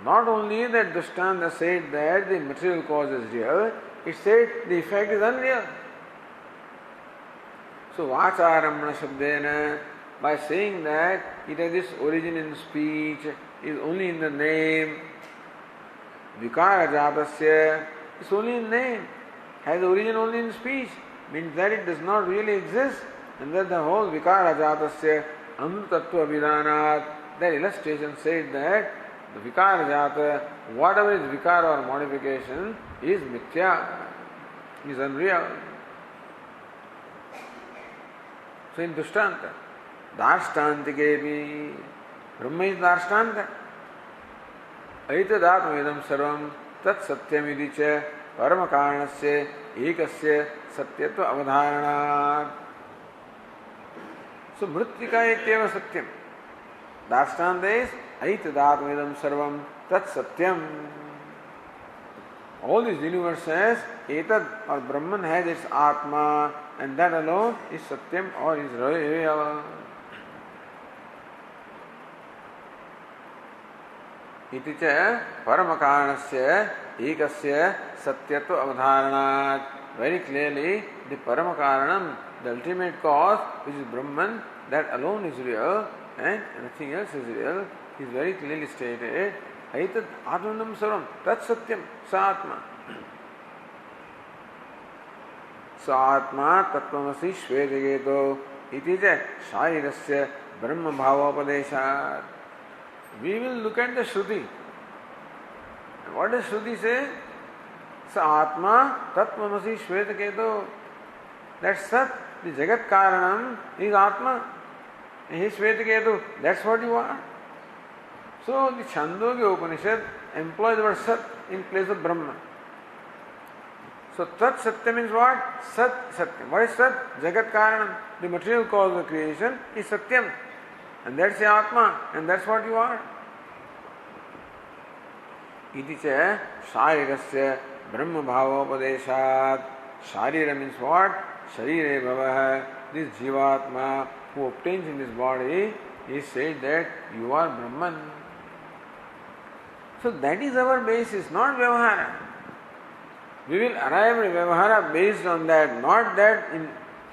not only that Drishtanta said that the material cause is real, it said the effect is unreal. So Vacharamana Shabdena, by saying that it has its origin in speech, is only in the name. Vikara Jatasya is only in name, has origin only in speech, means that it does not really exist, and that the whole Vikara Jatasya Anutatva Vidhanat, that illustration said that the Vikara Jata, whatever is Vikara or modification, is Mithya, is unreal. So in Drishtanta, Darshantikevi, Brahma is Darshanta. Aitadatmedam sarvam tat satyamidi cha paramakarnasya ekasya satyatva avadharanat. So mritika ekyeva satyam. Darshanta is Aitadatmedam sarvam tat satyam. All these universes, Etad or Brahman has its Atma, and that alone is Satyam or is real. Iti cha Paramakarnasya Ekasya Satyatva Avadharanat. Very clearly, the Paramakaranam, the ultimate cause, which is Brahman, that alone is real and nothing else is real, is very clearly stated. Aitat Atmanam Saram, Tat Satyam, Sa Atma. Sa Atma Tattvamasi Shvedageto Iti cha Sharirasya Brahma Bhavapadeshat. We will look at the Shruti. What does Shruti say? Sa Atma Tattvamasi Shvedageto. That Sat, the Jagat Karanam, is Atma. And he is Shvedaketu. That's what you are. So the Chhandogya Upanishad employs the word Sat in place of Brahma. So Tat Satya means what? Sat Satyam. What is Sat? Jagat Karanam. The material cause of creation is Satyam. And that's the Atma. And that's what you are. Iti cha Sharirasya Brahma Bhavapadeshat. Sharira means what? Sharire Bhavaha. This Jivatma who obtains in this body is said that you are Brahman. So that is our basis, not Vyavahara. We will arrive at Vyavahara based on that, not that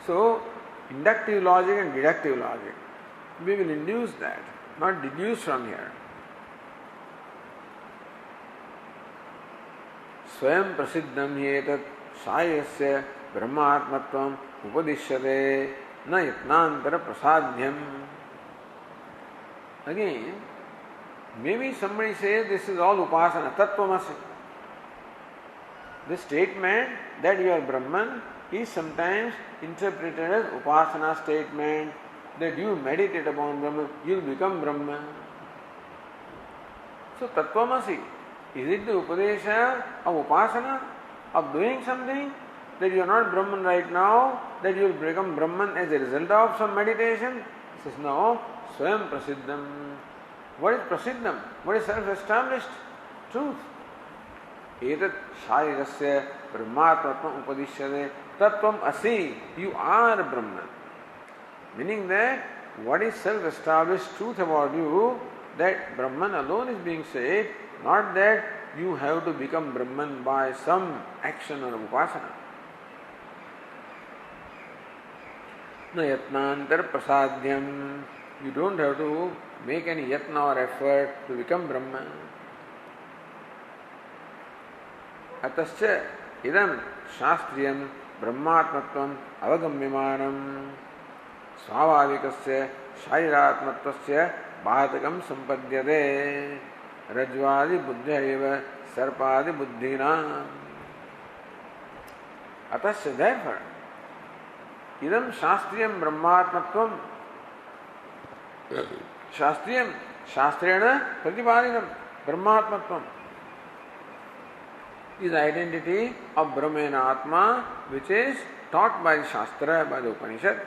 so inductive logic and deductive logic. We will induce that, not deduce from here. Swayam prasiddham yetat sayasya brahmatmatvam upadishyate na yatnantara prasadhyam. Again, maybe somebody says this is all upasana, tattvamasi. The statement that you are Brahman is sometimes interpreted as upasana statement, that you meditate upon Brahman, you will become Brahman. So tattvamasi, is it the upadesha of upasana, of doing something, that you are not Brahman right now, that you will become Brahman as a result of some meditation? He says no, swayam prasiddham. What is prasiddham? What is self-established truth? Etat sharirasya brahmatmatma upadishyate tattvam asi. You are Brahman. Meaning that what is self-established truth about you, that Brahman alone is being said, not that you have to become Brahman by some action or upasana. Na yatnantar prasadhyam. You don't have to make any yatna or effort to become Brahman. Atascha idam shastriyam brahmatmatvam avagamyamanam swavavikasya shariratmattasya bhatakam sampadyate rajvadi buddhyaiva sarpadi buddhina. Atascha, therefore, idam shastriyam brahmatmatvam Shastriyam, Shastrena Pratipaditam, Brahmatmatvam is identity of Brahma and Atma, which is taught by Shastra, by the Upanishad.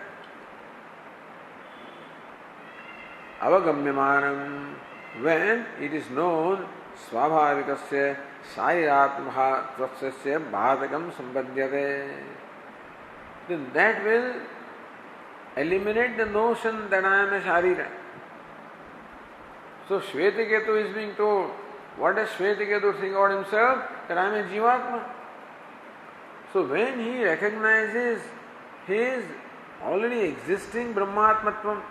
Avagamyamanam, when it is known स्वाभाविकस्य शारीरात्मत्वस्य बाधकं सम्पद्यते. Then that will eliminate the notion that I am a Sharira. So Shvetaketu is being told, what does Shvetaketu think about himself? That I am a Jivatma. So when he recognizes his already existing Brahmatmatvam,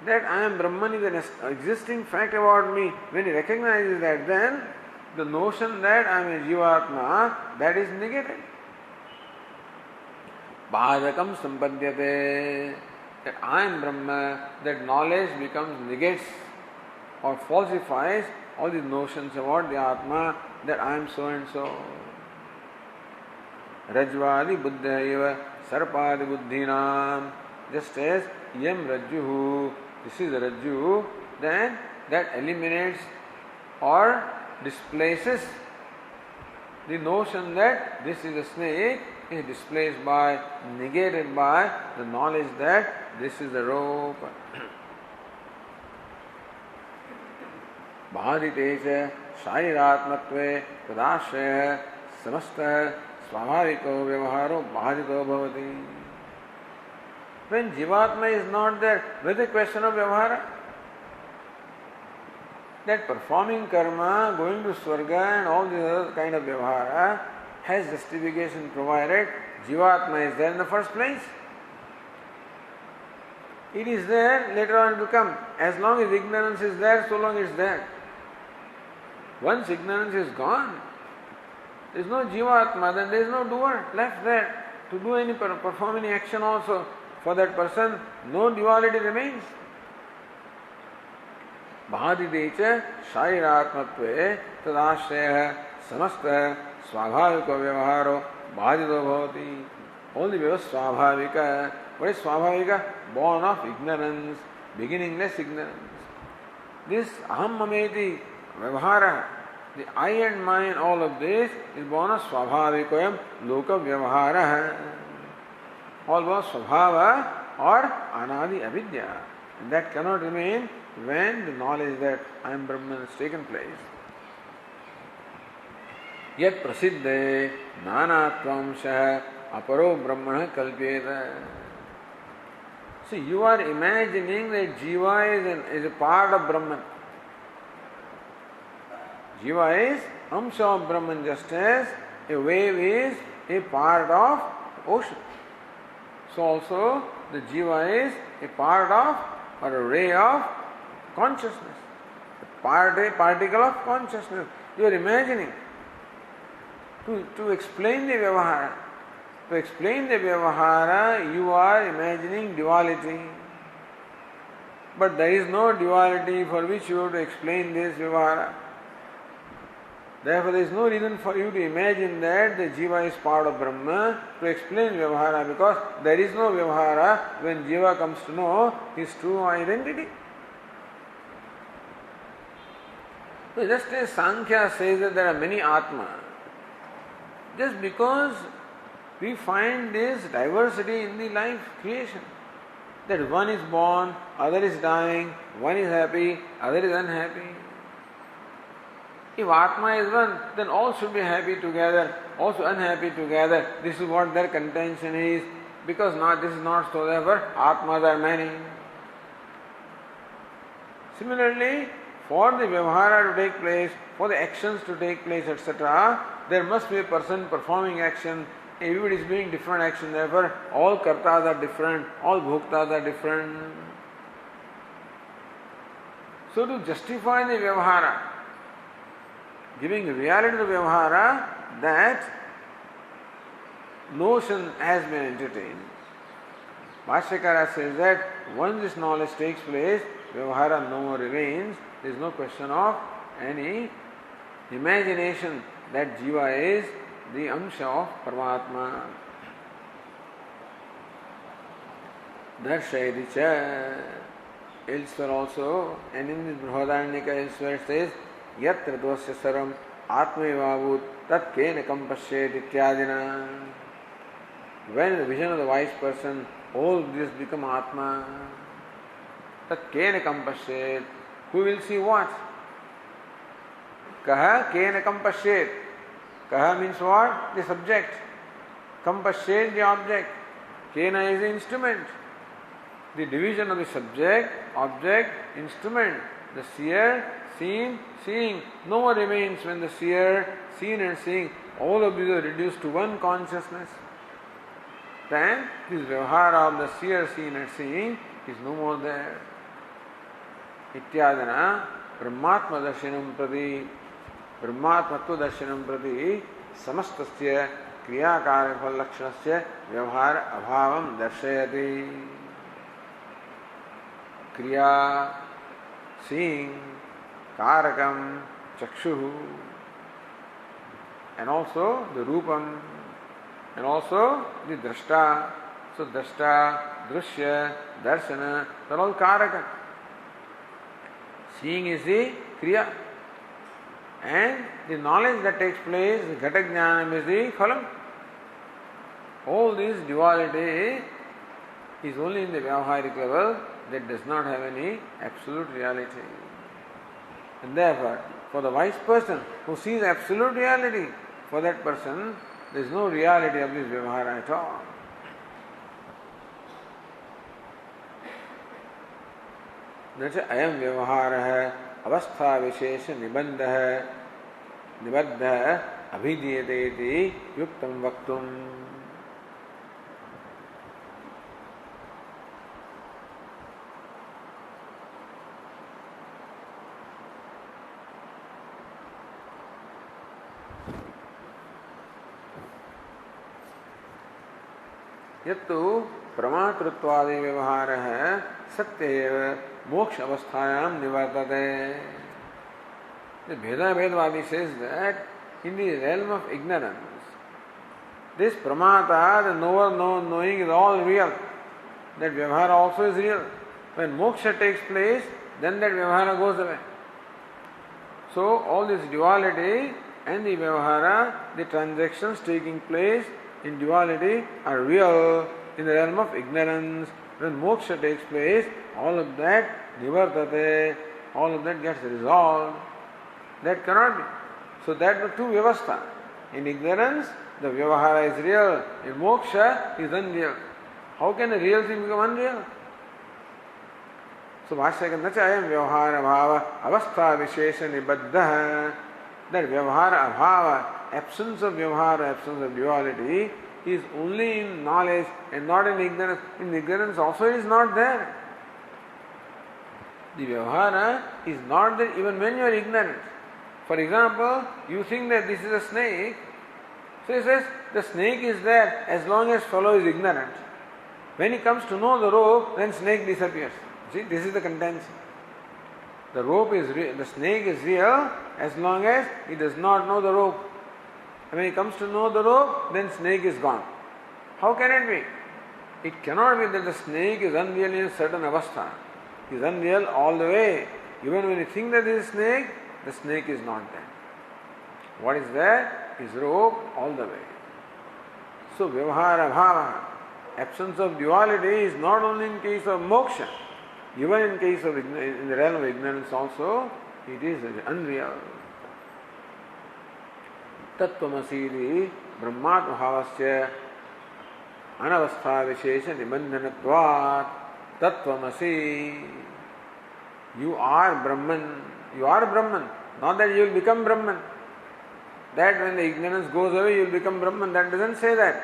that I am Brahman is an existing fact about me, when he recognizes that, then the notion that I am a Jivatma, that is negated. Bhadakam sampadhyate, that I am Brahma, that knowledge negates or falsifies all these notions about the Atma, that I am so and so. Rajvadi buddhaiva sarpadi buddhinam, just as yam rajjuhu, this is the rajju, then that eliminates or displaces the notion that this is a snake, is displaced by, negated by the knowledge that this is the rope. Bhaditecha shariratmatve tadashraya samastha svabhaviko vyavaharo bhadito bhavati. When Jivatma is not there, where is the question of vyavahara? That performing karma, going to Swarga and all these other kind of vyavahara has justification provided Jivatma is there in the first place. It is there, later on it will come. As long as ignorance is there, so long it is there. Once ignorance is gone, there is no Jivatma, then there is no doer left there to do any perform any action also. For that person, no duality remains. Bhadidecha shariratmatve tadashraya samasta svabhavika vyavaharo bhadito bhavati. All the vyavahara svabhavika. What is svabhavika? Born of ignorance, beginningless ignorance. This aham mameti vyavahara, the I and mine, all of this is born of svabhavikayam loka vyavahara. All was svabhava or anadi avidya. And that cannot remain when the knowledge that I am Brahman has taken place. Yat prasiddhe nanatvam aparo brahmana kalpyeta. See, you are imagining that Jiva is a part of Brahman. Jiva is amsha of Brahman, just as a wave is a part of ocean. So also the Jiva is a part of or a ray of consciousness, a particle of consciousness. You are imagining to explain the Vyavahara. To explain the Vyavahara, you are imagining duality. But there is no duality for which you have to explain this Vyavahara. Therefore, there is no reason for you to imagine that the Jiva is part of Brahma to explain Vyavahara, because there is no Vyavahara when Jiva comes to know his true identity. So just as Sankhya says that there are many Atma, just because we find this diversity in the life creation, that one is born, other is dying, one is happy, other is unhappy. If Atma is one, then all should be happy together, also unhappy together. This is what their contention is, because this is not so, therefore Atmas are many. Similarly, for the Vyavahara to take place, for the actions to take place, etc., there must be a person performing action. Everybody is doing different action, therefore all kartas are different, all bhoktas are different. So to justify the Vyavahara, giving reality to Vyavahara, that notion has been entertained. Bhashyakara says that once this knowledge takes place, Vyavahara no more remains. There is no question of any imagination that Jiva is the Amsha of Paramatma. Darshayati cha. Elsewhere also, and in this Brihadaranyaka elsewhere it says, Yatra dvasya saram atmaivavut tat kena kampashyet ityadina. When in the vision of the wise person, all this become Atma. Tat kena kampashyet. Who will see what? Kaha kena kampashet. Kaha means what? The subject. Kampashet, the object. Kena is the instrument. The division of the subject, object, instrument. The seer, seen, seeing. No more remains when the seer, seen and seeing, all of these are reduced to one consciousness. Then this vyavahara of the seer, seen and seeing is no more there. Ityadana brahmatma darshanam prati brahmatmatva darshanam prati samastasya kriyakara phalakshanasya vyavahara abhavam darshayati. Kriya, seeing, karakam, chakshu, and also the rupam, and also the drashta. So drashta, drushya, darshana, they are all karaka. Seeing is the kriya, and the knowledge that takes place, ghata jnanam, is the phalam. All this duality is only in the vyavaharic level, that does not have any absolute reality. And therefore, for the wise person who sees absolute reality, for that person, there is no reality of this vyavahara at all. Nacha ayam vyavahara avastha vishesha nibandha nibaddha abhidhyate iti yuktam vaktum. यत्तु प्रमातृत्वादि व्यवहार है सत्य मोक्ष अवस्थायाम निवर्तते. The Bheda Bhedvadi says that in the realm of ignorance, this pramata, the knower, knowing is all real. That vyavahara also is real. When moksha takes place, then that vyavahara goes away. So all this duality and the vyavahara, the transactions taking place in duality are real in the realm of ignorance. When moksha takes place, all of that nivartate, all of that gets resolved. That cannot be. So that were two vyavastha. In ignorance, the vyavahara is real. In moksha, is unreal. How can a real thing become unreal? So Bhashya nacha ayam vyavahara bhava avastha vishesha nibaddha. That vyavahara abhava, absence of vyavahara, absence of duality, is only in knowledge and not in ignorance. In ignorance also it is not there. The vyavahara is not there even when you are ignorant. For example, you think that this is a snake, so he says the snake is there as long as fellow is ignorant. When he comes to know the rope, then snake disappears. See, this is the contention. The rope is real, the snake is real as long as he does not know the rope. And when he comes to know the rope, then snake is gone. How can it be? It cannot be that the snake is unreal in a certain avastha. He is unreal all the way. Even when you think that there is a snake, the snake is not there. What is there is rope all the way. So vyavahara bhava, absence of duality, is not only in case of moksha, even in case of in the realm of ignorance also, it is unreal. Tattvamasi brahmatma bhavasya anavastha vishesha nibandhanatvat. Tattvamasi, you are Brahman. You are Brahman. Not that you will become Brahman. That when the ignorance goes away, you will become Brahman. That doesn't say that.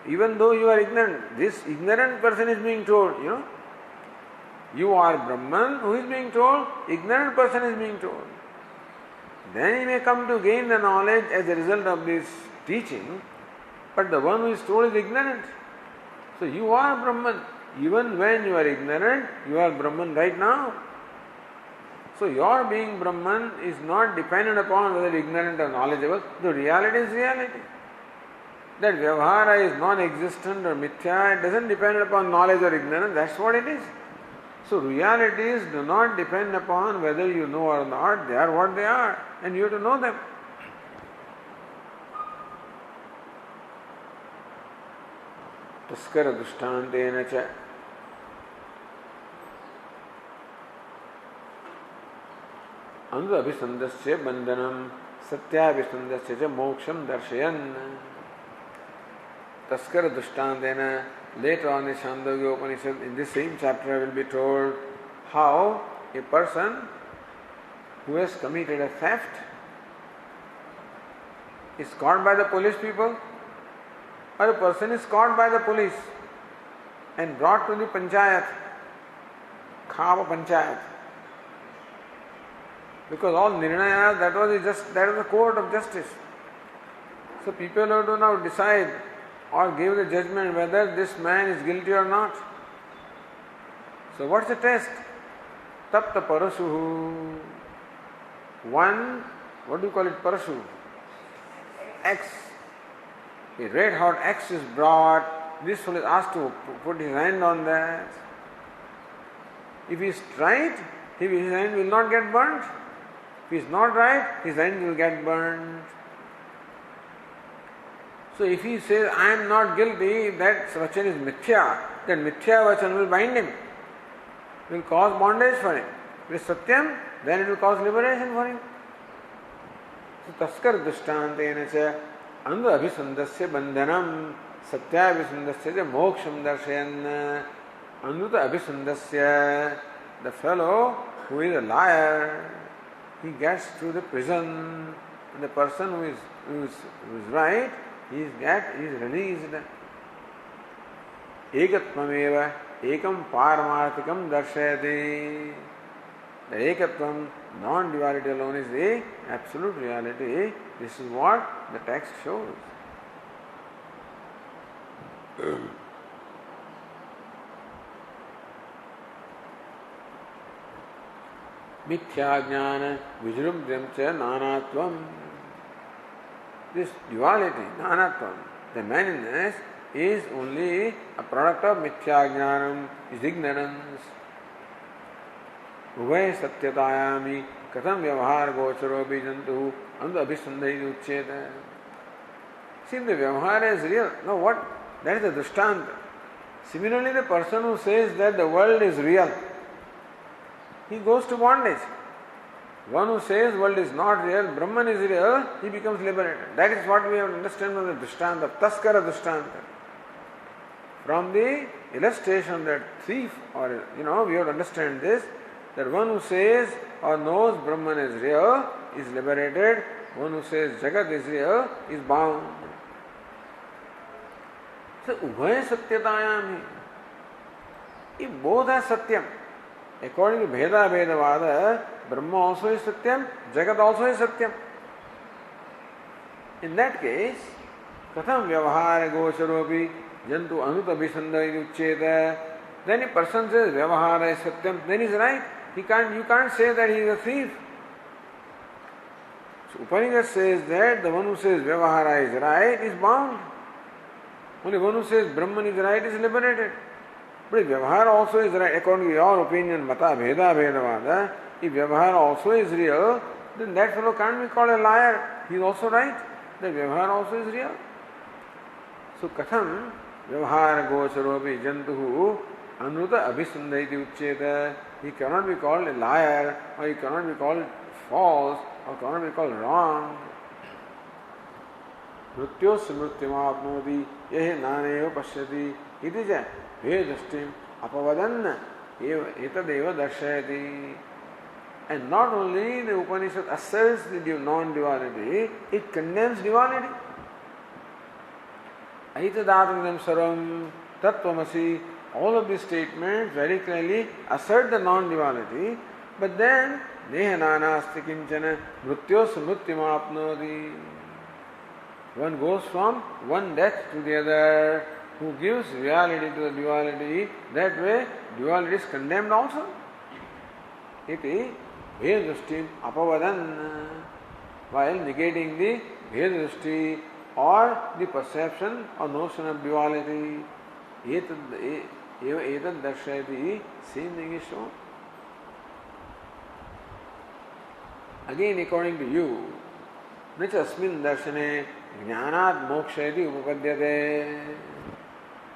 Even though you are ignorant, this ignorant person is being told, you are Brahman. Who is being told? Ignorant person is being told. Then he may come to gain the knowledge as a result of this teaching, but the one who is told is ignorant. So you are Brahman. Even when you are ignorant, you are Brahman right now. So your being Brahman is not dependent upon whether ignorant or knowledgeable. The reality is reality. That vyavahara is non-existent or mithya, it doesn't depend upon knowledge or ignorance, that's what it is. So realities do not depend upon whether you know or not, they are what they are, and you have to know them. Taskara dushtantena cha. Anudabhisandasya bandhanam satyabhisandasya cha moksham darshayan. Taskara dushtantena. Later on in Chhandogya Upanishad, in this same chapter, will be told how a person who has committed a theft is caught by the police people, or a person is caught by the police and brought to the panchayat, Khava panchayat. Because all nirnayas, that was the court of justice. So people have to now decide or give the judgment whether this man is guilty or not. So what's the test? Tapta parasuhu. One, what do you call it, parasu? Axe. A red hot axe is brought. This one is asked to put his hand on that. If he is right, his hand will not get burnt. If he is not right, his hand will get burnt. So if he says, I am not guilty, that vachan is mithya, then mithya vachan will bind him, will cause bondage for him. If it is satyam, then it will cause liberation for him. So taskar dushtantena cha andu abhisandasya bandhanam satyabhisandasya cha moksham darshayan. Anuta abhisandasya, the fellow who is a liar, he gets to the prison, and the person who is right, he is released. Ekatmameva ekam paramarthikam darshayati. The ekatvam, non-duality alone is the absolute reality. This is what the text shows. Mithya jnana vijrubhyam cha nanatvam. This duality, nanatvam, the manliness, is only a product of mithya jnanam, is ignorance. Uvay satyatayami katham vyavahar gocharo bijantu andu abhisandhai uchcheta. See, the vyavahara is real. No, what? That is the drishtanta. Similarly, the person who says that the world is real, he goes to bondage. One who says world is not real, Brahman is real, he becomes liberated. That is what we have to understand from the drishtanta, taskara drishtanta. From the illustration that thief, or we have to understand this, that one who says or knows Brahman is real is liberated, one who says Jagat is real is bound. So, Ubhaya Satyatayam, if both are Satyam, according to Bheda Vedavada, Brahma also is Satyam, Jagat also is Satyam. In that case, Katham Vyavahara Gocharopi Jantu Anuta Abhisandhai Uchcheta. Then a person says Vyavahara is Satyam, then he is right. You can't say that he is a thief. So Upanishad says that the one who says Vyavahara is right is bound. Only one who says Brahman is right is liberated. But if Vyavahara also is right, according to your opinion, Mata Bheda Bhedavada, if Vyavahara also is real, then that fellow can't be called a liar. He is also right. That Vyavahara also is real. So Katham Vyavahara Gocharopi Jantuhu Anuta Abhisandhaiti Uchcheta. He cannot be called a liar, or he cannot be called false, or cannot be called wrong. Mrityos mrityamapnoti yehe naneyo pashyati iti ja vedastim apavadanna etadeva darshayati. And not only the Upanishad asserts the non-duality, it condemns duality. Aitadatamidam sarvam tattvamasi. All of these statements very clearly assert the non-duality, but then nehananasti kinchana mrityos mrityamapnoti. One goes from one death to the other. Who gives reality to the duality, that way duality is condemned also. Iti bhedrushtim apavadan, while negating the bhedrushti or the perception or notion of duality. Etad darshayati, same thing is shown. Again, according to you, nacha asmin darshane jnanat mokshayati upapadyate.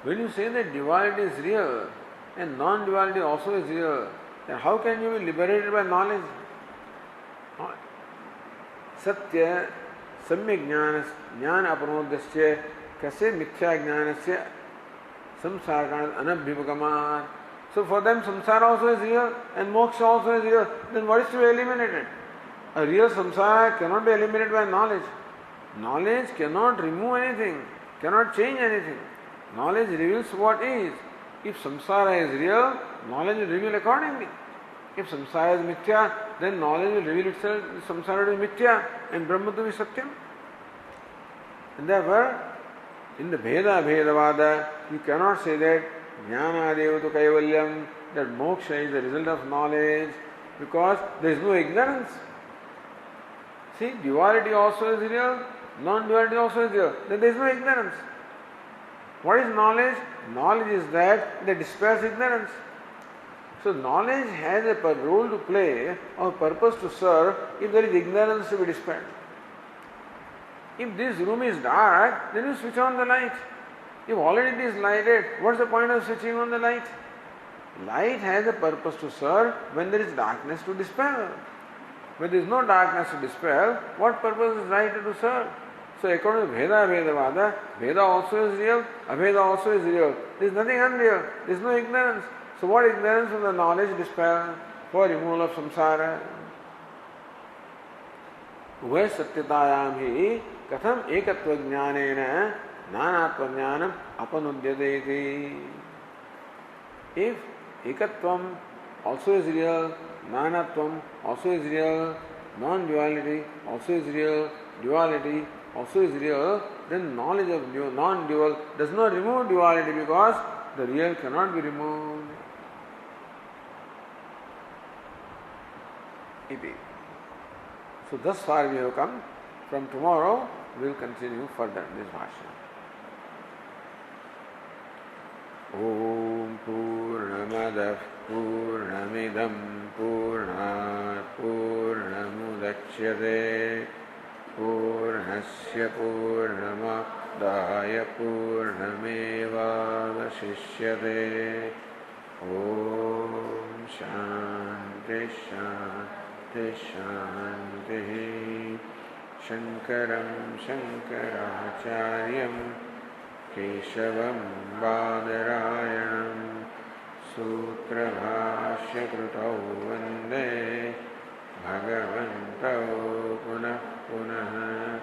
When you say that duality is real and non-duality also is real, then how can you be liberated by knowledge? सत्य सम्यक ज्ञान अपनोदस्य कसे मिथ्या ज्ञानस्य samsara कारण anabhivagamat. So for them samsara also is real and moksha also is real. Then what is to be eliminated? A real samsara cannot be eliminated by knowledge. Knowledge cannot remove anything, cannot change anything. Knowledge reveals what is. If samsara is real, knowledge will reveal accordingly. If samsara is mithya, then knowledge will reveal itself, samsara is mithya and Brahma to be satyam. And therefore, in the Bheda Bhedavada, you cannot say that Jnana Devatu Kaivalyam, that moksha is the result of knowledge, because there is no ignorance. See, duality also is real, non-duality also is real. Then there is no ignorance. What is knowledge? Knowledge is that dispels ignorance. So knowledge has a role to play or purpose to serve if there is ignorance to be dispelled. If this room is dark, then you switch on the light. If already it is lighted, what's the point of switching on the light? Light has a purpose to serve when there is darkness to dispel. When there is no darkness to dispel, what purpose is light to serve? So according to Bheda Bhedavada, Bheda also is real, Abheda also is real. There is nothing unreal, there is no ignorance. So what ignorance of the knowledge dispel for removal of samsara? Uve satyatayam hi katham ekatva jnanena nanatva jnanam apanudyate. If ekatvam also is real, nanatvam also is real, non-duality also is real, duality also is real, then knowledge of non-dual does not remove duality because the real cannot be removed. So thus far we have come. From tomorrow we will continue further this bhashya. Om Purnamadah Purnamidam Purnat Purnamudachyate Purnasya Purnamadaya Purnamevavashishyate. Om Shanti Shanti Shanti. Shankaram Shankaracharyam Keshavam Badarayanam Sutra Bhashya Krutau Vande Bhagavantau Punah Punah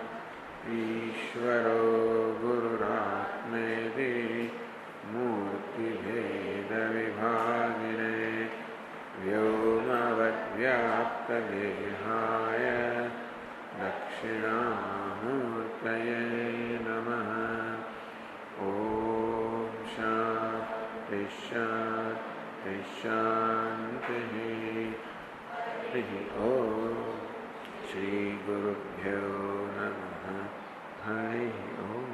Ishvaro Gururatmeti Murti Bheda Vibhagine Vyomavad Vyapta Dehaya Dakshinamurtaye Namaha. Om Shanti Shanti Shanti. Om Shri Gurubhyo Namaha. Hari Om.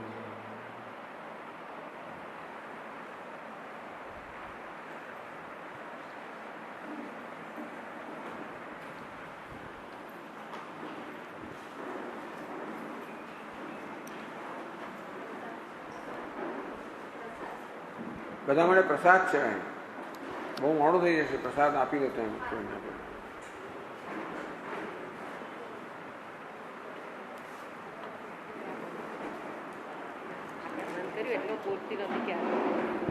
બધા માટે પ્રસાદ છે. બહુ મોડું થઈ જશે, પ્રસાદ આપી દો તમે. કર્યું એટલો પૂરતી નથી ક્યારે